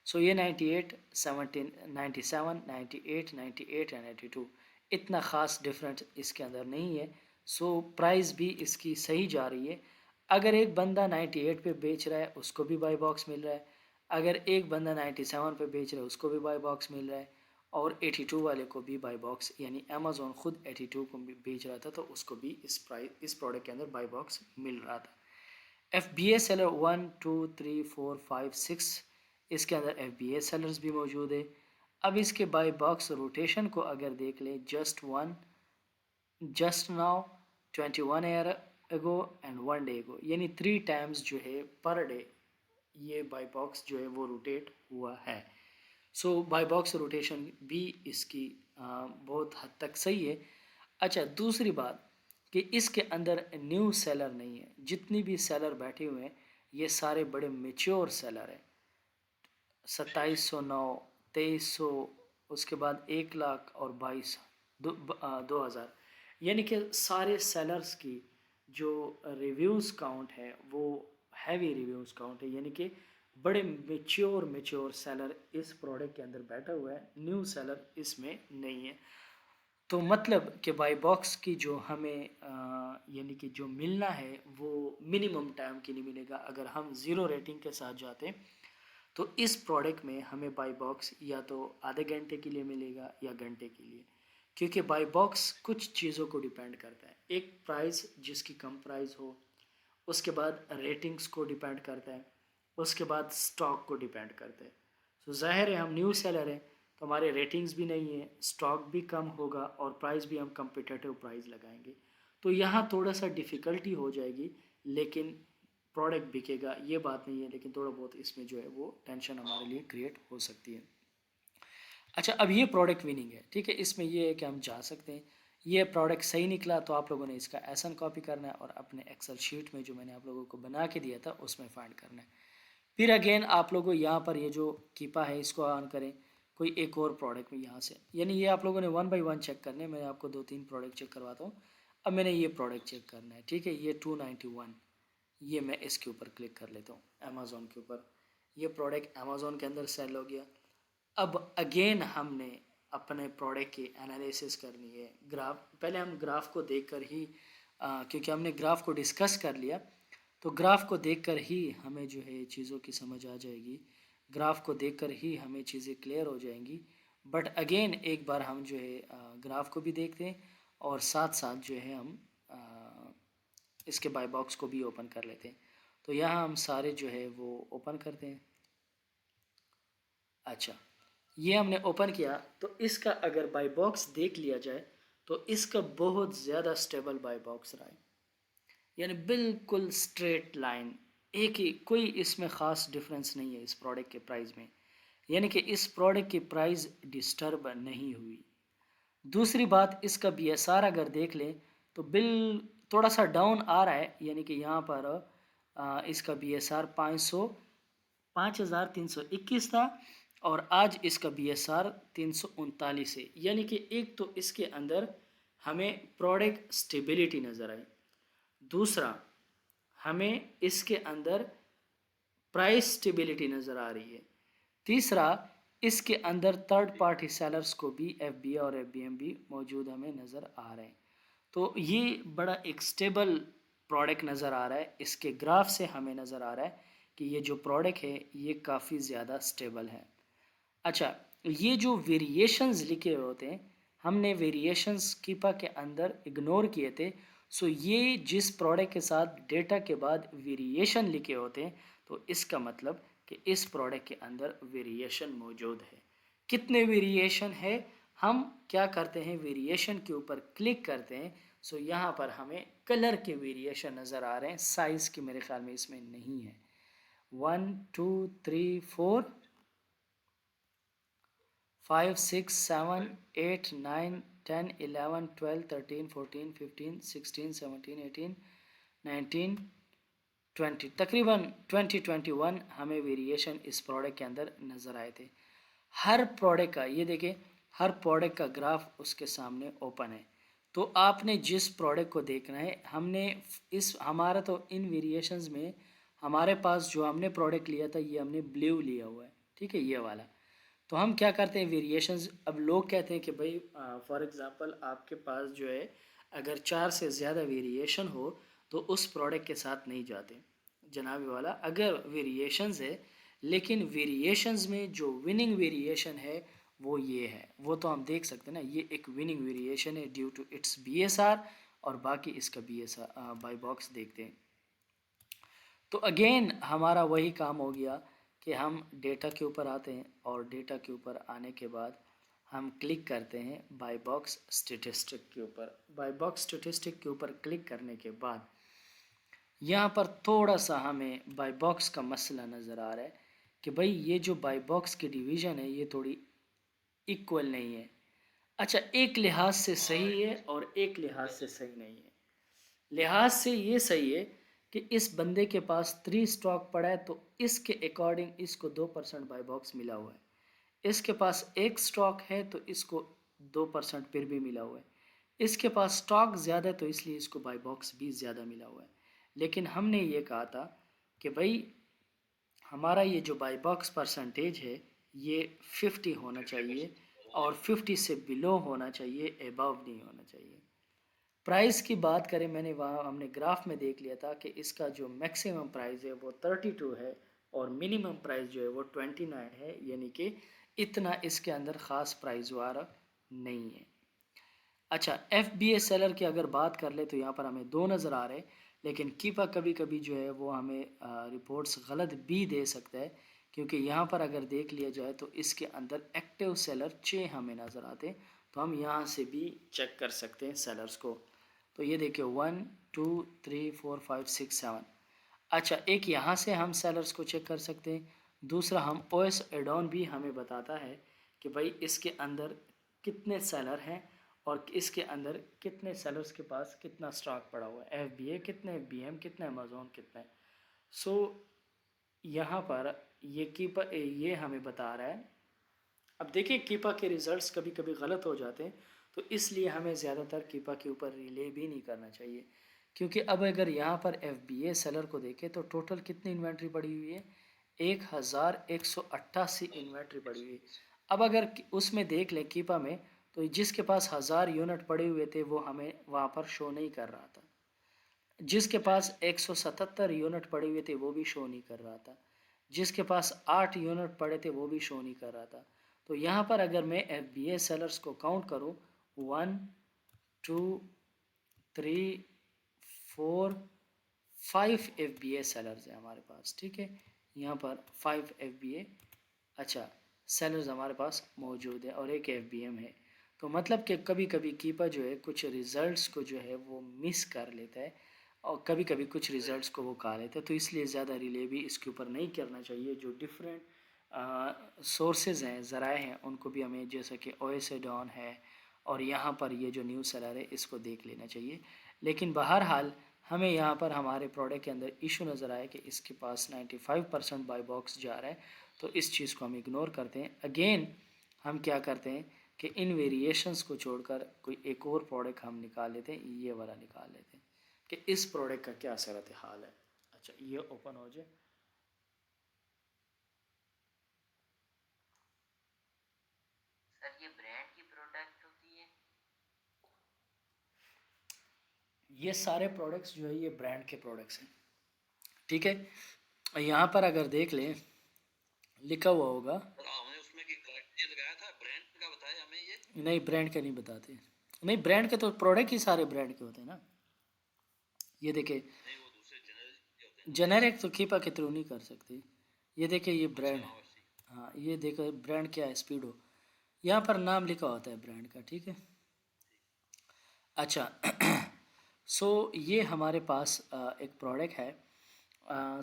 सो ये 98, 17, 97, 98, 98 एंड 82, इतना ख़ास डिफरेंस इसके अंदर नहीं है। सो प्राइस भी इसकी सही जा रही है। अगर एक बंदा 98 पे बेच रहा है उसको भी बाई बॉक्स मिल रहा है, अगर एक बंदा 97 पे बेच रहा है उसको भी बाई बॉक्स मिल रहा है, और 82 वाले को भी बाई बॉक्स, यानी अमेज़ॉन खुद 82 को भी बेच रहा था तो उसको भी इस प्रोडक्ट के अंदर बाई बॉक्स मिल रहा था। FBA सेलर 1, 2, 3, 4, 5, 6, इसके अंदर FBA सेलर्स भी मौजूद है। अब इसके बाई बॉक्स रोटेशन को अगर देख लें, just one, just now, 21 year ago and 1 day एगो, यानी 3 टाइम्स जो है पर डे ये बाई बॉक्स जो है वो रोटेट हुआ है। सो बाई बॉक्स रोटेशन भी इसकी बहुत हद तक सही है। अच्छा, दूसरी बात कि इसके अंदर न्यू सेलर नहीं है, जितनी भी सेलर बैठे हुए हैं ये सारे बड़े मेच्योर सेलर हैं। 2709, 2300, उसके बाद 1 लाख और 2000, यानी कि सारे सेलर्स की जो रिव्यूज़ काउंट है वो हैवी रिव्यूज़ काउंट है, यानी कि बड़े मेच्योर सेलर इस प्रोडक्ट के अंदर बैठा हुआ है, न्यू सेलर इसमें नहीं है। तो मतलब कि बाई बॉक्स की जो हमें यानी कि जो मिलना है वो मिनिमम टाइम के लिए मिलेगा। अगर हम ज़ीरो रेटिंग के साथ जाते तो इस प्रोडक्ट में हमें बाई बॉक्स या तो आधे घंटे के लिए मिलेगा या घंटे के लिए, क्योंकि बाई बॉक्स कुछ चीज़ों को डिपेंड करता है। एक प्राइस जिसकी कम प्राइस हो, उसके बाद रेटिंग्स को डिपेंड करता है, उसके बाद स्टॉक को डिपेंड करता है। तो ज़ाहिर है हम न्यू सेलर हैं तो हमारे रेटिंग्स भी नहीं है, स्टॉक भी कम होगा और प्राइस भी हम कम्पिटिटिव प्राइस लगाएंगे, तो यहाँ थोड़ा सा डिफ़िकल्टी हो जाएगी, लेकिन प्रोडक्ट बिकेगा ये बात नहीं है, लेकिन थोड़ा बहुत इसमें जो है वो टेंशन हमारे लिए क्रिएट हो सकती है। अच्छा, अब ये प्रोडक्ट विनिंग है, ठीक है, इसमें ये है कि हम जा सकते हैं, ये प्रोडक्ट सही निकला तो आप लोगों ने इसका एसन कॉपी करना है और अपने एक्सेल शीट में जो मैंने आप लोगों को बना के दिया था उसमें फाइंड करना है। फिर अगेन आप लोगों यहाँ पर ये जो कीपा है इसको ऑन करें, कोई एक और प्रोडक्ट में यहाँ से, यानी ये आप लोगों ने 1 बाई 1 चेक करने, मैं आपको 2-3 प्रोडक्ट चेक करवाता हूँ। अब मैंने ये प्रोडक्ट चेक करना है, ठीक है, ये 291, ये मैं इसके ऊपर क्लिक कर लेता हूँ अमेज़ॉन के ऊपर, ये प्रोडक्ट अमेज़ॉन के अंदर सेल हो गया। अब अगेन हमने अपने प्रोडक्ट की एनालिसिस करनी है, ग्राफ, पहले हम ग्राफ को देखकर ही क्योंकि हमने ग्राफ को डिस्कस कर लिया तो ग्राफ को देखकर ही हमें जो है चीज़ों की समझ आ जाएगी, ग्राफ को देखकर ही हमें चीज़ें क्लियर हो जाएंगी। बट अगेन एक बार हम जो है ग्राफ को भी देखते हैं और साथ साथ जो है हम इसके बाय बॉक्स को भी ओपन कर लेते हैं। तो यहाँ हम सारे जो है वो ओपन करते हैं। अच्छा, ये हमने ओपन किया तो इसका अगर बाय बॉक्स देख लिया जाए तो इसका बहुत ज़्यादा स्टेबल बाय बॉक्स रहा है, यानी बिल्कुल स्ट्रेट लाइन, एक ही, कोई इसमें ख़ास डिफरेंस नहीं है इस प्रोडक्ट के प्राइस में, यानी कि इस प्रोडक्ट की प्राइस डिस्टर्ब नहीं हुई। दूसरी बात, इसका BSR अगर देख लें तो बिल थोड़ा सा डाउन आ रहा है, यानी कि यहाँ पर इसका BSR 5,321 था और आज इसका BSR 339 है, यानी कि एक तो इसके अंदर हमें प्रोडक्ट स्टेबिलिटी नज़र आई, दूसरा हमें इसके अंदर प्राइस स्टेबिलिटी नज़र आ रही है, तीसरा, इसके अंदर थर्ड पार्टी सेलर्स को भी FBA और FBM भी मौजूद हमें नज़र आ रहे हैं। तो ये बड़ा एक स्टेबल प्रोडक्ट नज़र आ रहा है। इसके ग्राफ से हमें नज़र आ रहा है कि ये जो प्रोडक्ट है ये काफ़ी ज़्यादा स्टेबल है। अच्छा, ये जो वेरिएशंस लिखे होते हैं, हमने वेरिएशंस कीपा के अंदर इग्नोर किए थे। सो ये जिस प्रोडक्ट के साथ डेटा के बाद वेरिएशन लिखे होते हैं, तो इसका मतलब कि इस प्रोडक्ट के अंदर वेरिएशन मौजूद है। कितने वेरिएशन है, हम क्या करते हैं, वेरिएशन के ऊपर क्लिक करते हैं। सो यहाँ पर हमें कलर के वेरिएशन नज़र आ रहे हैं, साइज़ की मेरे ख्याल में इसमें नहीं है। 1 2 3 4 5 6 7 8 9 10 11 12 13 14 15 16 17 18 19 20, तकरीबन 20-21 हमें वेरिएशन इस प्रोडक्ट के अंदर नज़र आए थे। हर प्रोडक्ट का, ये देखें, हर प्रोडक्ट का ग्राफ उसके सामने ओपन है। तो आपने जिस प्रोडक्ट को देखना है, हमने इस हमारा तो इन वेरिएशंस में हमारे पास जो हमने प्रोडक्ट लिया था ये हमने ब्लू लिया हुआ है, ठीक है, ये वाला। तो हम क्या करते हैं, वेरिएशंस, अब लोग कहते हैं कि भाई फॉर एग्ज़ाम्पल आपके पास जो है अगर 4 से ज़्यादा वेरिएशन हो तो उस प्रोडक्ट के साथ नहीं जाते। जनाब वाला, अगर वेरिएशंस है लेकिन वेरिएशंस में जो विनिंग वेरिएशन है वो ये है, वो तो हम देख सकते हैं ना, ये एक विनिंग वेरिएशन है ड्यू टू इट्स BSR, और बाकी इसका BSR बाई बॉक्स देखते हैं। तो अगेन हमारा वही काम हो गया कि हम डेटा के ऊपर आते हैं और डेटा के ऊपर आने के बाद हम क्लिक करते हैं बाई बॉक्स स्टेटिस्टिक के ऊपर। बाई बॉक्स स्टेटिस्टिक के ऊपर क्लिक करने के बाद यहाँ पर थोड़ा सा हमें बाई बॉक्स का मसला नज़र आ रहा है कि भाई ये जो बाई बॉक्स की डिवीज़न है ये थोड़ी इक्वल नहीं है। अच्छा, एक लिहाज से सही है और एक लिहाज से सही नहीं है। लिहाज से ये सही है कि इस बंदे के पास 3 स्टॉक पड़ा है तो इसके अकॉर्डिंग इसको 2% बाई बॉक्स मिला हुआ है। इसके पास एक स्टॉक है तो इसको 2% फिर भी मिला हुआ है। इसके पास स्टॉक ज़्यादा है तो इसलिए इसको बाई बॉक्स भी ज़्यादा मिला हुआ है। लेकिन हमने ये कहा था कि भाई हमारा ये जो बाई बॉक्स परसेंटेज है ये 50 होना चाहिए और 50 से बिलो होना चाहिए, एबव नहीं होना चाहिए। प्राइस की बात करें, मैंने वहाँ हमने ग्राफ में देख लिया था कि इसका जो मैक्सिमम प्राइस है वो 32 है और मिनिमम प्राइस जो है वो 29 है, यानी कि इतना इसके अंदर ख़ास प्राइस वाला नहीं है। अच्छा, FBA सेलर की अगर बात कर ले तो यहाँ पर हमें 2 नज़र आ रहे हैं, लेकिन कीपा कभी कभी जो है वो हमें रिपोर्ट्स गलत भी दे सकता है, क्योंकि यहाँ पर अगर देख लिया जाए तो इसके अंदर एक्टिव सेलर 6 हमें नज़र आते हैं। तो हम यहाँ से भी चेक कर सकते हैं सेलर्स को। तो ये देखिए 1 2 3 4 5 6 7। अच्छा, एक यहाँ से हम सेलर्स को चेक कर सकते हैं। दूसरा, हम OS एडॉन भी हमें बताता है कि भाई इसके अंदर कितने सेलर हैं और इसके अंदर कितने सेलर्स के पास कितना स्टॉक पड़ा हुआ है, FBA कितने, FBM कितने, अमेज़ोन कितने। सो यहाँ पर ये कीपा ये हमें बता रहा है। अब देखिए, कीपा के रिज़ल्ट्स कभी कभी गलत हो जाते हैं, तो इसलिए हमें ज़्यादातर कीपा के ऊपर रिले भी नहीं करना चाहिए। क्योंकि अब अगर यहाँ पर FBA सेलर को देखें तो टोटल कितनी इन्वेंट्री पड़ी हुई है, 1188 इन्वेंट्री पड़ी हुई है। अब अगर उसमें देख लें कीपा में, तो जिसके पास 1000 यूनिट पड़े हुए थे वो हमें वहाँ पर शो नहीं कर रहा था। जिसके पास 177 यूनिट पड़े हुए थे वो भी शो नहीं कर रहा था। जिसके पास 8 यूनिट पड़े थे वो भी शो नहीं कर रहा था। तो यहाँ पर अगर मैं FBA सेलर्स को काउंट करूँ, 1 2 3 4 5 FBA सेलर्स हैं हमारे पास, ठीक है, यहाँ पर 5 FBA, अच्छा, सेलर्स हमारे पास मौजूद है और एक FBM है। तो मतलब कि कभी कभी कीपर जो है कुछ रिज़ल्ट्स को जो है वो मिस कर लेता है और कभी कभी कुछ रिज़ल्ट्स को वो खा लेता है, तो इसलिए ज़्यादा रिले भी इसके ऊपर नहीं करना चाहिए। जो डिफरेंट सोर्सेज हैं, ज़राए हैं, उनको भी हमें, जैसे कि OS एडॉन है और यहाँ पर ये जो न्यूज़ सेलर है इसको देख लेना चाहिए। लेकिन बहरहाल हमें यहाँ पर हमारे प्रोडक्ट के अंदर इशू नज़र आया कि इसके पास 95% बाई बॉक्स जा रहा है, तो इस चीज़ को हम इग्नोर करते हैं। अगेन हम क्या करते हैं कि इन वेरिएशंस को छोड़कर कोई एक और प्रोडक्ट हम निकाल लेते हैं, ये वाला निकाल लेते हैं कि इस प्रोडक्ट का क्या सूरत हाल है। अच्छा, ये ओपन हो जाए। ये सारे प्रोडक्ट्स जो है ये ब्रांड के प्रोडक्ट्स हैं, ठीक है। यहाँ पर अगर देख लें लिखा हुआ होगा, हमने उसमें कि करेक्ट ये लगाया था, ब्रांड का बताया हमें ये। नहीं ब्रांड का नहीं बताते, नहीं ब्रांड के तो प्रोडक्ट ही सारे ब्रांड के होते हैं ना। ये देखे नहीं, वो दूसरे जनरल होते हैं ना। जेनेरिक तो कीपा के थ्रू नहीं कर सकते। ये देखे ये अच्छा, ब्रांड, हाँ वैसे ही। हाँ ये देखो ब्रांड क्या है, स्पीडो, यहाँ पर नाम लिखा होता है ब्रांड का, ठीक है। अच्छा सो ये हमारे पास एक प्रोडक्ट है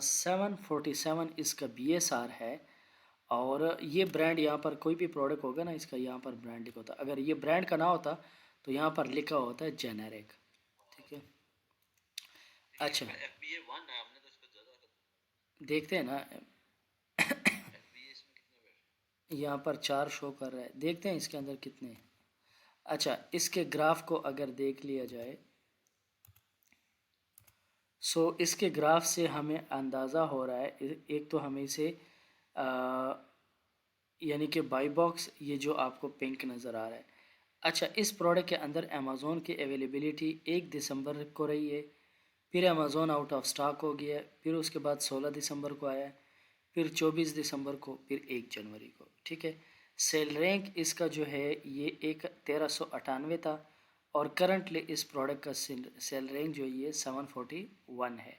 747, इसका BSR है। और ये ब्रांड यहाँ पर कोई भी प्रोडक्ट होगा ना, इसका यहाँ पर ब्रांड लिखा होता है, अगर ये ब्रांड का ना होता तो यहाँ पर लिखा होता है जेनेरिक, ठीक है। लेकिन अच्छा इसमें FBA 1 है, हमने तो इसको ज़्यादा। देखते हैं ना, FBA इसमें कितने बैठे? यहाँ पर 4 शो कर रहा है, देखते हैं इसके अंदर कितने हैं। अच्छा इसके ग्राफ को अगर देख लिया जाए, सो इसके ग्राफ से हमें अंदाज़ा हो रहा है, एक तो हमें इसे यानी कि बाई बॉक्स, ये जो आपको पिंक नज़र आ रहा है। अच्छा इस प्रोडक्ट के अंदर अमेज़ोन की अवेलेबिलिटी 1 दिसंबर को रही है, फिर अमेज़ोन आउट ऑफ स्टॉक हो गया, फिर उसके बाद 16 दिसंबर को आया, फिर 24 दिसंबर को, फिर 1 जनवरी को, ठीक है। सेल रैंक इसका जो है ये एक 1398 था, और करंटली इस प्रोडक्ट का सेल रैंक जो है ये 741 है।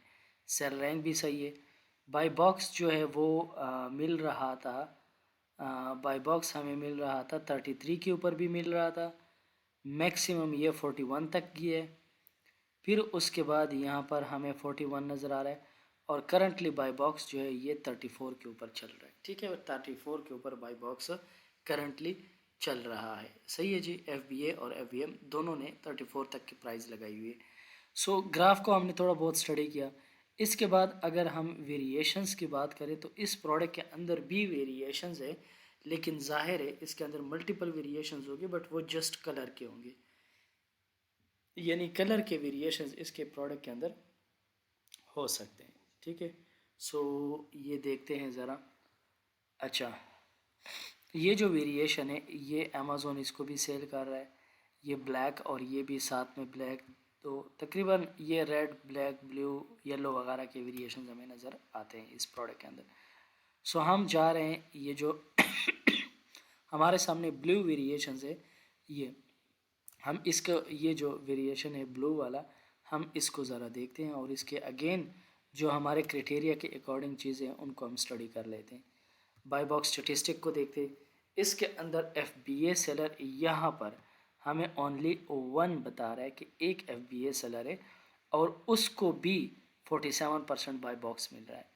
सेल रैंक भी सही है। बाई बॉक्स जो है वो मिल रहा था, बाई बॉक्स हमें मिल रहा था 33 के ऊपर भी मिल रहा था, मैक्सिमम ये 41 तक की है। फिर उसके बाद यहाँ पर हमें 41 नज़र आ रहा है, और करंटली बाई बॉक्स जो है ये 34 के ऊपर चल रहा है, ठीक है। 34 के ऊपर बाई बॉक्स करंटली चल रहा है, सही है जी। FBA और FBM दोनों ने 34 तक की प्राइस लगाई हुई है। सो ग्राफ को हमने थोड़ा बहुत स्टडी किया। इसके बाद अगर हम वेरिएशंस की बात करें तो इस प्रोडक्ट के अंदर भी वेरिएशंस है, लेकिन जाहिर है इसके अंदर मल्टीपल वेरिएशंस होंगे, बट वो जस्ट कलर के होंगे, यानी कलर के वेरिएशंस इसके प्रोडक्ट के अंदर हो सकते हैं, ठीक है। सो ये देखते हैं ज़रा। अच्छा ये जो वेरिएशन है ये अमेज़ोन इसको भी सेल कर रहा है, ये ब्लैक और ये भी साथ में ब्लैक, तो तकरीबन ये रेड ब्लैक ब्लू येलो वगैरह के वेरिएशन हमें नज़र आते हैं इस प्रोडक्ट के अंदर। सो हम जा रहे हैं, ये जो हमारे सामने ब्लू वेरिएशंस है, ये हम इसका ये जो वेरिएशन है ब्लू वाला, हम इसको ज़रा देखते हैं, और इसके अगेन जो हमारे क्राइटेरिया के अकॉर्डिंग चीज़ें हैं उनको हम स्टडी कर लेते हैं। बाई बॉक्स स्टेटिस्टिक को देखते हैं, इसके अंदर FBA सेलर यहाँ पर हमें ओनली 1 बता रहा है कि एक FBA सेलर है, और उसको भी 47% बाई बॉक्स मिल रहा है।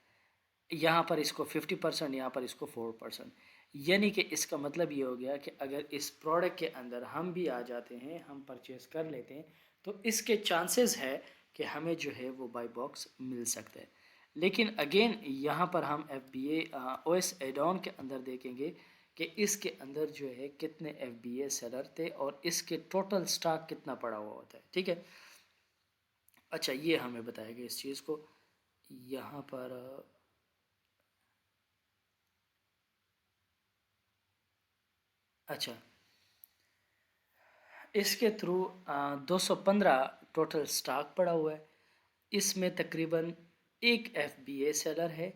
यहाँ पर इसको 50%, यहाँ पर इसको 4%, यानी कि इसका मतलब ये हो गया कि अगर इस प्रोडक्ट के अंदर हम भी आ जाते हैं, हम परचेज़ कर लेते हैं, तो इसके चांसेस है कि हमें जो है वो बाई बॉक्स मिल सकता है। लेकिन अगेन यहाँ पर हम FBA OS एडॉन के अंदर देखेंगे कि इसके अंदर जो है कितने FBA सेलर थे और इसके टोटल स्टॉक कितना पड़ा हुआ होता है, ठीक है। अच्छा ये हमें बताएगा इस चीज़ को, यहाँ पर अच्छा इसके थ्रू 215 टोटल स्टॉक पड़ा हुआ है, इसमें तकरीबन एक FBA सेलर है,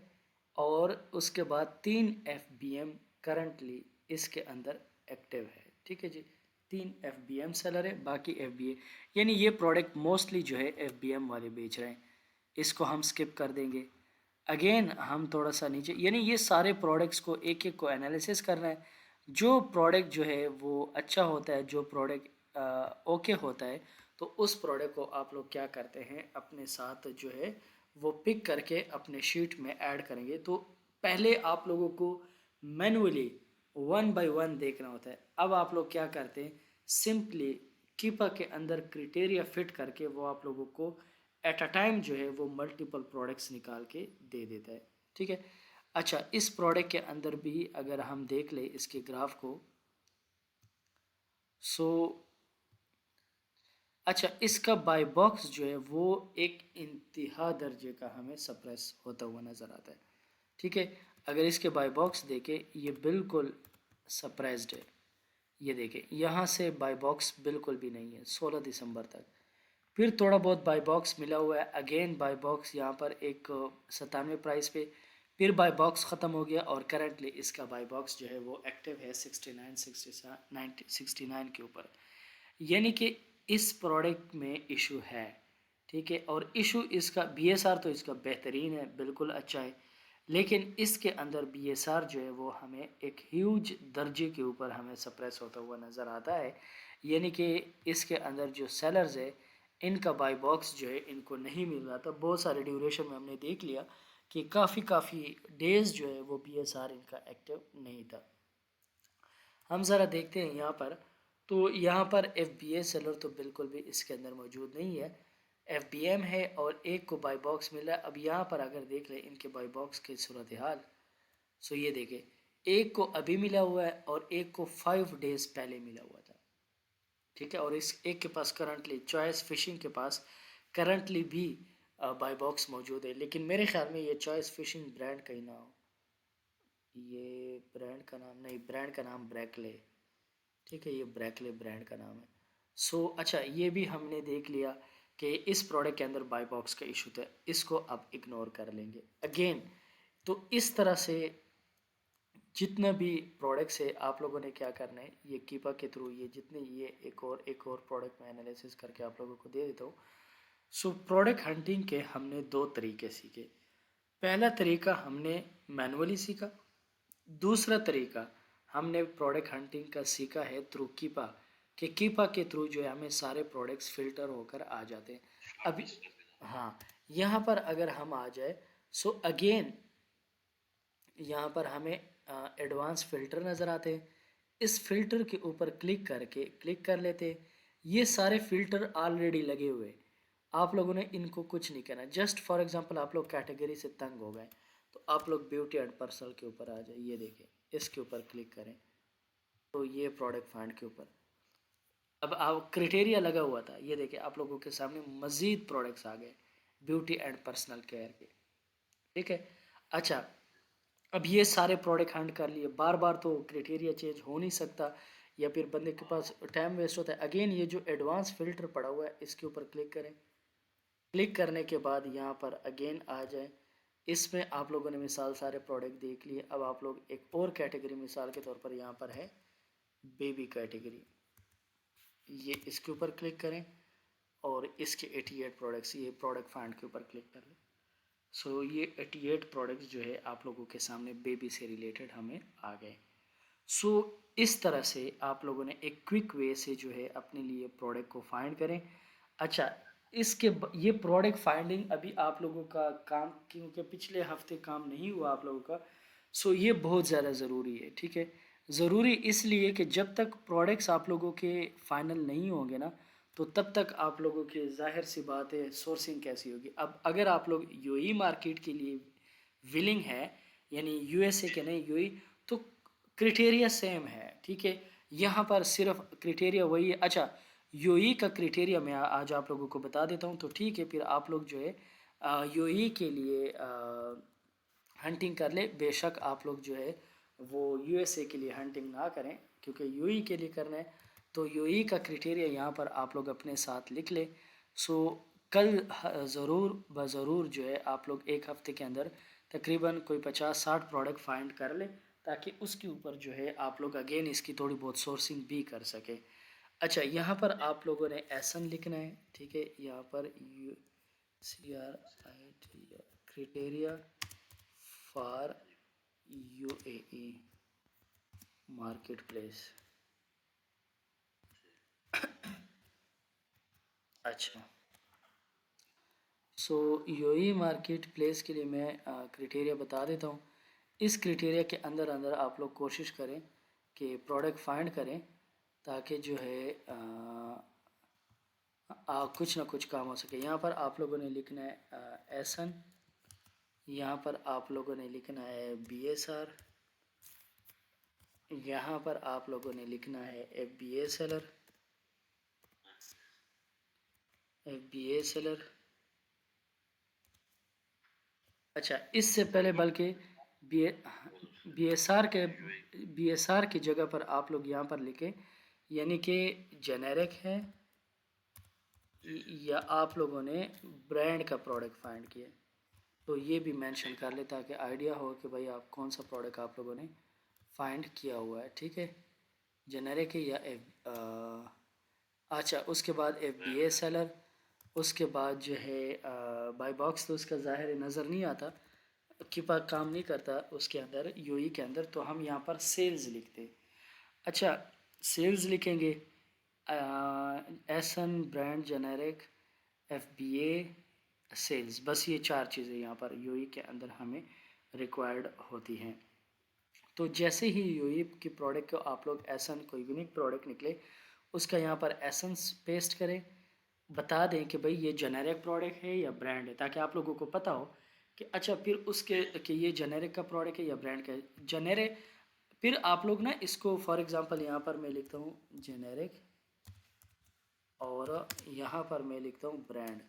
और उसके बाद 3 FBM करंटली इसके अंदर एक्टिव है, ठीक है जी। 3 FBM सेलर है, बाकी FBA, यानी ये प्रोडक्ट मोस्टली जो है FBM वाले बेच रहे हैं, इसको हम स्किप कर देंगे। अगेन हम थोड़ा सा नीचे, यानी ये सारे प्रोडक्ट्स को एक एक को एनालिसिस करना है, जो प्रोडक्ट जो है वो अच्छा होता है, जो प्रोडक्ट ओके होता है, तो उस प्रोडक्ट को आप लोग क्या करते हैं अपने साथ जो है वो पिक करके अपने शीट में ऐड करेंगे। तो पहले आप लोगों को मैनुअली 1 बाय 1 देखना होता है, अब आप लोग क्या करते हैं, सिंपली कीपा के अंदर क्राइटेरिया फिट करके वो आप लोगों को एट अ टाइम जो है वो मल्टीपल प्रोडक्ट्स निकाल के दे देता है, ठीक है। अच्छा इस प्रोडक्ट के अंदर भी अगर हम देख ले इसके ग्राफ को, सो अच्छा इसका बाय बॉक्स जो है वो एक इंतहा दर्जे का हमें सप्रेस होता हुआ नज़र आता है, ठीक है। अगर इसके बाय बॉक्स देखें ये बिल्कुल सप्रेस्ड है, ये देखें यहाँ से बाय बॉक्स बिल्कुल भी नहीं है 16 दिसंबर तक, फिर थोड़ा बहुत बाई बॉक्स मिला हुआ है, अगेन बाई बॉक्स यहाँ पर एक 97 प्राइस पे, फिर बाई बॉक्स ख़त्म हो गया और करंटली इसका बाई बॉक्स जो है वो एक्टिव है 69 के ऊपर। यानी कि इस प्रोडक्ट में इशू है, ठीक है। और इशू इसका बीएसआर तो इसका बेहतरीन है, बिल्कुल अच्छा है, लेकिन इसके अंदर बीएसआर जो है वो हमें एक ह्यूज दर्जे के ऊपर हमें सप्रेस होता हुआ नज़र आता है। यानी कि इसके अंदर जो सेलर्स है इनका बाई बॉक्स जो है इनको नहीं मिल रहा था। बहुत सारे ड्यूरेशन में हमने देख लिया कि काफ़ी डेज़ जो है वो बीएसआर इनका एक्टिव नहीं था। हम ज़रा देखते हैं यहाँ पर, तो यहाँ पर एफ बी ए सेलर तो बिल्कुल भी इसके अंदर मौजूद नहीं है, एफ बी एम है और एक को बाई बॉक्स मिला। अब यहाँ पर अगर देख लें इनके बाई बॉक्स की सूरत हाल, सो ये देखें, एक को अभी मिला हुआ है और एक को 5 डेज़ पहले मिला हुआ था, ठीक है। और इस एक के पास करंटली चॉइस फिशिंग के पास करंटली भी बाई बॉक्स मौजूद है, लेकिन मेरे ख्याल में ये चॉइस फिशिंग ब्रांड कहीं ना हो, ये ब्रांड का नाम नहीं, ब्रांड का नाम ब्रैकले, ठीक है, ये ब्रैकले ब्रांड का नाम है। सो अच्छा, ये भी हमने देख लिया कि इस प्रोडक्ट के अंदर बाई बॉक्स का इशू था, इसको अब इग्नोर कर लेंगे अगेन। तो इस तरह से जितना भी प्रोडक्ट्स है आप लोगों ने क्या करना है, ये कीपा के थ्रू ये जितने ये एक और प्रोडक्ट मैं एनालिसिस करके आप लोगों को दे देता हूँ। सो प्रोडक्ट हंटिंग के हमने दो तरीके सीखे। पहला तरीका हमने मैनुअली सीखा, दूसरा तरीका हमने प्रोडक्ट हंटिंग का सीखा है थ्रू कीपा, कि कीपा के थ्रू जो है हमें सारे प्रोडक्ट्स फिल्टर होकर आ जाते हैं। अभी हाँ, यहाँ पर अगर हम आ जाए, सो अगेन यहाँ पर हमें एडवांस फ़िल्टर नज़र आते हैं। इस फ़िल्टर के ऊपर क्लिक कर लेते हैं। ये सारे फ़िल्टर ऑलरेडी लगे हुए हैं, आप लोगों ने इनको कुछ नहीं करना। जस्ट फॉर एग्जांपल आप लोग कैटेगरी से तंग हो गए तो आप लोग ब्यूटी एंड पर्सनल के ऊपर आ जाए, ये देखें, इसके ऊपर क्लिक करें तो ये प्रोडक्ट फाइंड के ऊपर अब आप क्राइटेरिया लगा हुआ था, ये देखिए आप लोगों के सामने मज़ीद प्रोडक्ट्स आ गए ब्यूटी एंड पर्सनल केयर के, ठीक है। अच्छा, अब ये सारे प्रोडक्ट हंट कर लिए, बार बार तो क्राइटेरिया चेंज हो नहीं सकता या फिर बंदे के पास टाइम वेस्ट होता है। अगेन ये जो एडवांस फ़िल्टर पड़ा हुआ है इसके ऊपर क्लिक करें, क्लिक करने के बाद यहाँ पर अगेन आ जाए, इसमें आप लोगों ने मिसाल सारे प्रोडक्ट देख लिए। अब आप लोग एक और कैटेगरी मिसाल के तौर पर यहाँ पर है बेबी कैटेगरी, ये इसके ऊपर क्लिक करें और इसके 88 प्रोडक्ट्स, ये प्रोडक्ट फाइंड के ऊपर क्लिक कर लें। सो ये 88 प्रोडक्ट्स जो है आप लोगों के सामने बेबी से रिलेटेड हमें आ गए। सो इस तरह से आप लोगों ने एक क्विक वे से जो है अपने लिए प्रोडक्ट को फाइंड करें। अच्छा, ये प्रोडक्ट फाइंडिंग अभी आप लोगों का काम, क्योंकि पिछले हफ्ते काम नहीं हुआ आप लोगों का, सो ये बहुत ज़्यादा ज़रूरी है, ठीक है। ज़रूरी इसलिए कि जब तक प्रोडक्ट्स आप लोगों के फाइनल नहीं होंगे ना, तो तब तक आप लोगों की ज़ाहिर सी बात है सोर्सिंग कैसी होगी। अब अगर आप लोग यूएई मार्केट के लिए विलिंग है, यानी यूएसए के नहीं यूएई, तो क्राइटेरिया सेम है, ठीक है। यहाँ पर सिर्फ क्राइटेरिया वही है। अच्छा, यूएई का क्राइटेरिया मैं आज आप लोगों को बता देता हूँ, तो ठीक है, फिर आप लोग जो है यूएई के लिए हंटिंग कर ले। बेशक आप लोग जो है वो यूएसए के लिए हंटिंग ना करें, क्योंकि यूएई के लिए करना है तो यूएई का क्राइटेरिया यहाँ पर आप लोग अपने साथ लिख लें। सो कल ज़रूर ब ज़रूर जो है आप लोग एक हफ़्ते के अंदर तकरीबन कोई 50-60 प्रोडक्ट फाइंड कर लें, ताकि उसके ऊपर जो है आप लोग अगेन इसकी थोड़ी बहुत सोर्सिंग भी कर सकें। अच्छा, यहाँ पर आप लोगों ने एसन लिखना है, ठीक है। यहाँ पर U C R I T criteria for UAE marketplace. अच्छा, सो यूएई मार्केट प्लेस के लिए मैं क्राइटेरिया बता देता हूँ। इस क्राइटेरिया के अंदर अंदर आप लोग कोशिश करें कि प्रोडक्ट फाइंड करें, ताकि जो है कुछ ना कुछ काम हो सके। यहाँ पर आप लोगों ने लिखना है एसन, यहाँ पर आप लोगों ने लिखना है बीएसआर, यहाँ पर आप लोगों ने लिखना है एफबीए सेलर, एफबीए सेलर। अच्छा, इससे पहले बल्कि बी बी एस आर की जगह पर आप लोग यहाँ पर लिखें, यानी कि जेनेरिक है, या आप लोगों ने ब्रांड का प्रोडक्ट फाइंड किया, तो ये भी मेंशन ठीक कर ले ताकि आइडिया हो कि भाई आप कौन सा प्रोडक्ट आप लोगों ने फाइंड किया हुआ है, ठीक है। जेनेरिक है या अच्छा, उसके बाद F B A brand. Seller, उसके बाद जो है बाई बॉक्स, तो उसका ज़ाहिर है नज़र नहीं आता, कीपा काम नहीं करता उसके अंदर, यूई के अंदर, तो हम यहाँ पर सेल्स लिखते। अच्छा, सेल्स लिखेंगे, S N brand generic F B A sales, बस ये चार चीज़ें यहाँ पर यूई के अंदर हमें रिक्वायर्ड होती हैं। तो जैसे ही यूई की प्रोडक्ट को आप लोग एसन कोई यूनिक प्रोडक्ट निकले, उसका यहाँ पर एसेंस पेस्ट करें, बता दें कि भाई ये जेनेरिक प्रोडक्ट है या ब्रांड है, ताकि आप लोगों को पता हो कि अच्छा फिर उसके कि ये जेनेरिक का प्रोडक्ट है या ब्रांड का है। जेनेरिक, फिर आप लोग ना इसको फॉर एग्जांपल यहाँ पर मैं लिखता हूँ जेनेरिक और यहाँ पर मैं लिखता हूँ ब्रांड।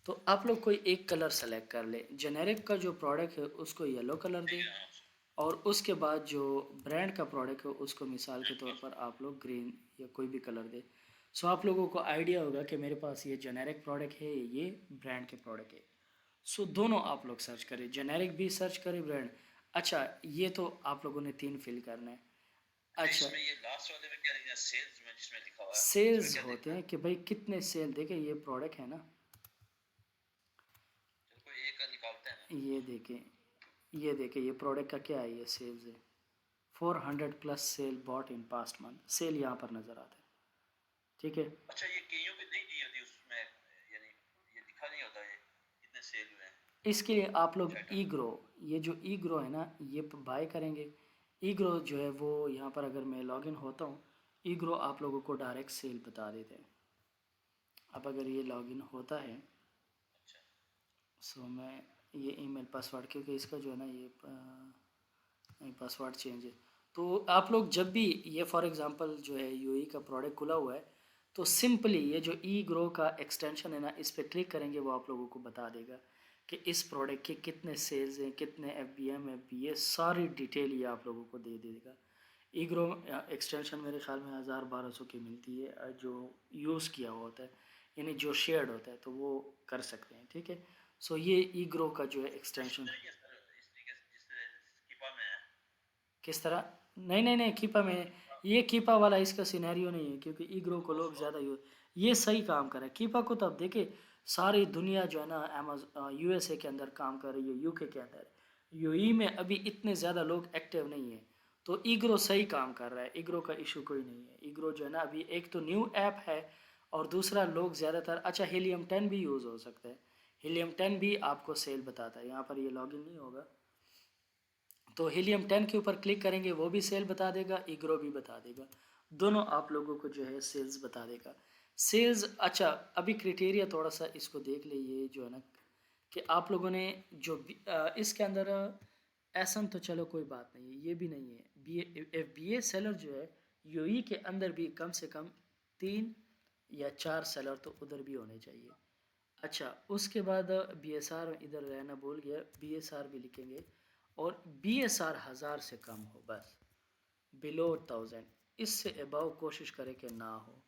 तो आप लोग कोई एक कलर सेलेक्ट कर ले, जेनेरिक का जो प्रोडक्ट है उसको येलो कलर ठीक दे, है, हाँ। और उसके बाद जो ब्रांड का प्रोडक्ट है उसको मिसाल के ब्रांड तौर का। पर आप लोग ग्रीन या कोई भी कलर दे। सो आप लोगों को आइडिया होगा कि मेरे पास ये जेनेरिक प्रोडक्ट है, ये ब्रांड के प्रोडक्ट है। सो दोनों आप लोग सर्च करें, जेनेरिक भी सर्च करें, ब्रांड। अच्छा, ये तो आप लोगों ने तीन फिल करना है। अच्छा, अच्छा, इसमें ये लास्ट वाले में क्या लिखना है, सेल्स में जिसमें लिखा हुआ है इसमें सेल्स क्या होते लिखना है? हैं कि भाई कितने सेल, देखे ये प्रोडक्ट है ना, चलो कोई एक का निकालते हैं ना। ये देखें, ये देखें, ये प्रोडक्ट का क्या है, ये सेल्स है, 400 plus sale bought in past month, sale यहाँ पर नज़र आता है, ठीक है। अच्छा, ये केयू पे नहीं दी होती उसमें, यानी ये लिखा नहीं होता ये कितने सेल हुए हैं इसके लिए आप लोग कुछ ई आइटम। ग्रो, ये जो ई ग्रो है ना, ये बाय करेंगे। ई ग्रो जो है वो यहाँ पर अगर मैं लॉगिन होता हूँ, ई ग्रो आप लोगों को डायरेक्ट सेल बता देते हैं। अब अगर ये लॉगिन होता है, अच्छा। सो मैं ये ईमेल पासवर्ड, क्योंकि इसका जो है ना ये नहीं, पासवर्ड चेंज है। तो आप लोग जब भी ये फॉर एग्जांपल जो है यूई का प्रोडक्ट खुला हुआ है, तो सिंपली ये जो ई ग्रो का एक्सटेंशन है ना, इस पर क्लिक करेंगे, वो आप लोगों को बता देगा कि इस प्रोडक्ट के कितने सेल्स हैं, कितने F B M, F B A, सारी डिटेल ये आप लोगों को दे देगा। ई ग्रो एक्सटेंशन मेरे ख्याल में 1000-1200 की मिलती है, जो यूज़ किया हुआ होता है, यानी जो शेयर्ड होता है, तो वो कर सकते हैं, ठीक है। सो ये ई ग्रो का जो है इस एक्सटेंशन। तरीके से इस तरीके से जिस स्कीपा में है। किस तरह? नहीं नहीं नहीं, कीपा में, ये कीपा वाला इसका सिनेरियो नहीं है, क्योंकि ईग्रो को वो लोग सो ज़्यादा यूज, ये सही काम कर रहा है। कीपा को तो अब देखे सारी दुनिया जो है ना, यूएसए के अंदर काम कर रही है, यूके के अंदर, यूई में अभी इतने ज़्यादा लोग एक्टिव नहीं है, तो ईग्रो सही काम कर रहा है, ईग्रो का इशू कोई नहीं है। ईग्रो जो है ना, अभी एक तो न्यू ऐप है, और दूसरा लोग ज़्यादातर, अच्छा हीलियम 10 भी यूज़ हो सकता है, हीलियम 10 भी आपको सेल बताता है, यहाँ पर ये लॉगिन नहीं होगा, तो हीलियम 10 के ऊपर क्लिक करेंगे, वो भी सेल बता देगा, ईग्रो भी बता देगा, दोनों आप लोगों को जो है सेल्स बता देगा। सेल्स, अच्छा अभी क्राइटेरिया थोड़ा सा इसको देख ले, ये जो है ना कि आप लोगों ने जो इसके अंदर ऐसा तो चलो कोई बात नहीं है, ये भी नहीं है, बी एफ बी ए सेलर जो है यूई के अंदर भी कम से कम 3 या 4 सेलर तो उधर भी होने चाहिए। अच्छा, उसके बाद बी एस आर इधर रहना भूल गया, बी एस आर भी लिखेंगे, और बी एस आर 1000 से कम हो बस, बिलो 1000, इससे अबाव कोशिश करें कि ना हो,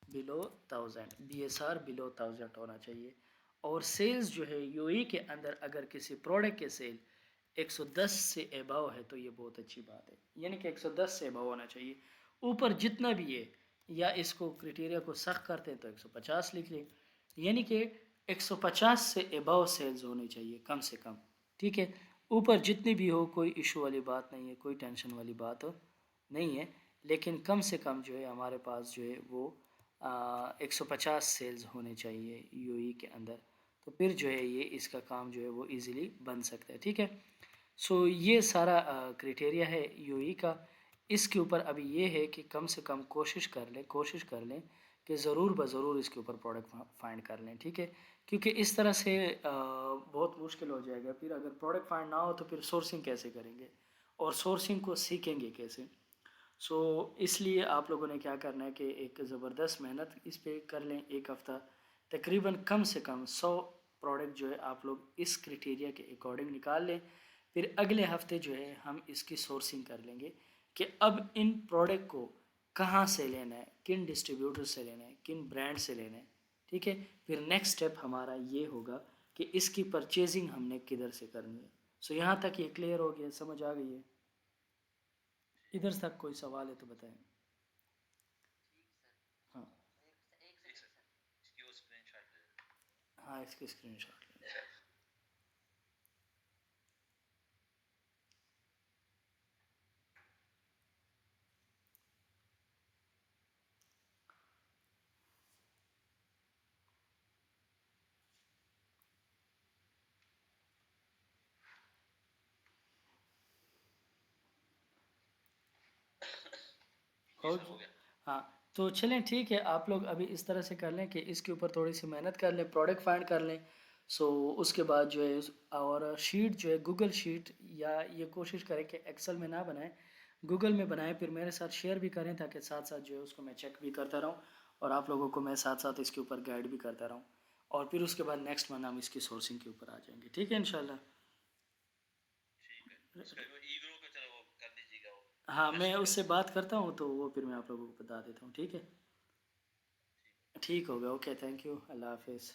below 1000, B S R below 1000 होना चाहिए। और सेल्स जो है यूई के अंदर अगर किसी प्रोडक्ट के सेल 110 से अबाव है, तो ये बहुत अच्छी बात है, यानी कि 110 से अबाव होना चाहिए। ऊपर जितना भी है, या इसको क्राइटेरिया को सख्त करते हैं तो 150 लिख लें, यानी कि 150 से अबाव सेल्स होनी चाहिए कम से कम, ठीक है। ऊपर जितनी भी हो, कोई इशू वाली बात नहीं है, कोई टेंशन वाली बात नहीं है, लेकिन कम से कम जो है हमारे पास जो है वो 150 सेल्स होने चाहिए यूई के अंदर, तो फिर जो है ये इसका काम जो है वो इजीली बन सकता है, ठीक है। सो ये सारा क्राइटेरिया है यूई का। इसके ऊपर अभी ये है कि कम से कम कोशिश कर लें कि ज़रूर ज़रूर इसके ऊपर प्रोडक्ट फाइंड कर लें, ठीक है। क्योंकि इस तरह से बहुत मुश्किल हो जाएगा, फिर अगर प्रोडक्ट फाइंड ना हो तो फिर सोर्सिंग कैसे करेंगे, और सोर्सिंग को सीखेंगे कैसे। सो इसलिए आप लोगों ने क्या करना है कि एक ज़बरदस्त मेहनत इस पे कर लें, एक हफ़्ता तकरीबन कम से कम 100 प्रोडक्ट जो है आप लोग इस क्राइटेरिया के अकॉर्डिंग निकाल लें। फिर अगले हफ्ते जो है हम इसकी सोर्सिंग कर लेंगे कि अब इन प्रोडक्ट को कहाँ से लेना है, किन डिस्ट्रीब्यूटर से लेना है, किन ब्रांड से लेना है, ठीक है। फिर नेक्स्ट स्टेप हमारा ये होगा कि इसकी परचेजिंग हमने किधर से करनी है। सो यहाँ तक ये क्लियर हो गया, समझ आ गई है? इधर तक कोई सवाल है तो बताएं। हाँ इसकी वो स्क्रीनशॉट ले लें। हाँ, इसकी स्क्रीनशॉट लें। जी हो सर हो गया। हाँ, तो चलें ठीक है, आप लोग अभी इस तरह से कर लें कि इसके ऊपर थोड़ी सी मेहनत कर लें, प्रोडक्ट फाइंड कर लें। सो उसके बाद जो है और शीट जो है गूगल शीट, या ये कोशिश करें कि एक्सेल में ना बनाएं, गूगल में बनाएं, फिर मेरे साथ शेयर भी करें ताकि साथ साथ जो है उसको मैं चेक भी करता रहूं और आप लोगों को मैं साथ साथ इसके ऊपर गाइड भी करता रहूं। और फिर उसके बाद नेक्स्ट मंथ हम इसकी सोर्सिंग के ऊपर आ जाएंगे, ठीक है इंशाल्लाह। ठीक है, उसका वो ई ग्रो का चलो वो कर दीजिएगा, वो हाँ, मैं मैसेज कर उससे दीजिए। बात करता हूँ तो वो फिर मैं आप लोगों को बता देता हूँ, ठीक है। ठीक है। ठीक हो गया, ओके, थैंक यू, अल्लाह हाफिज़।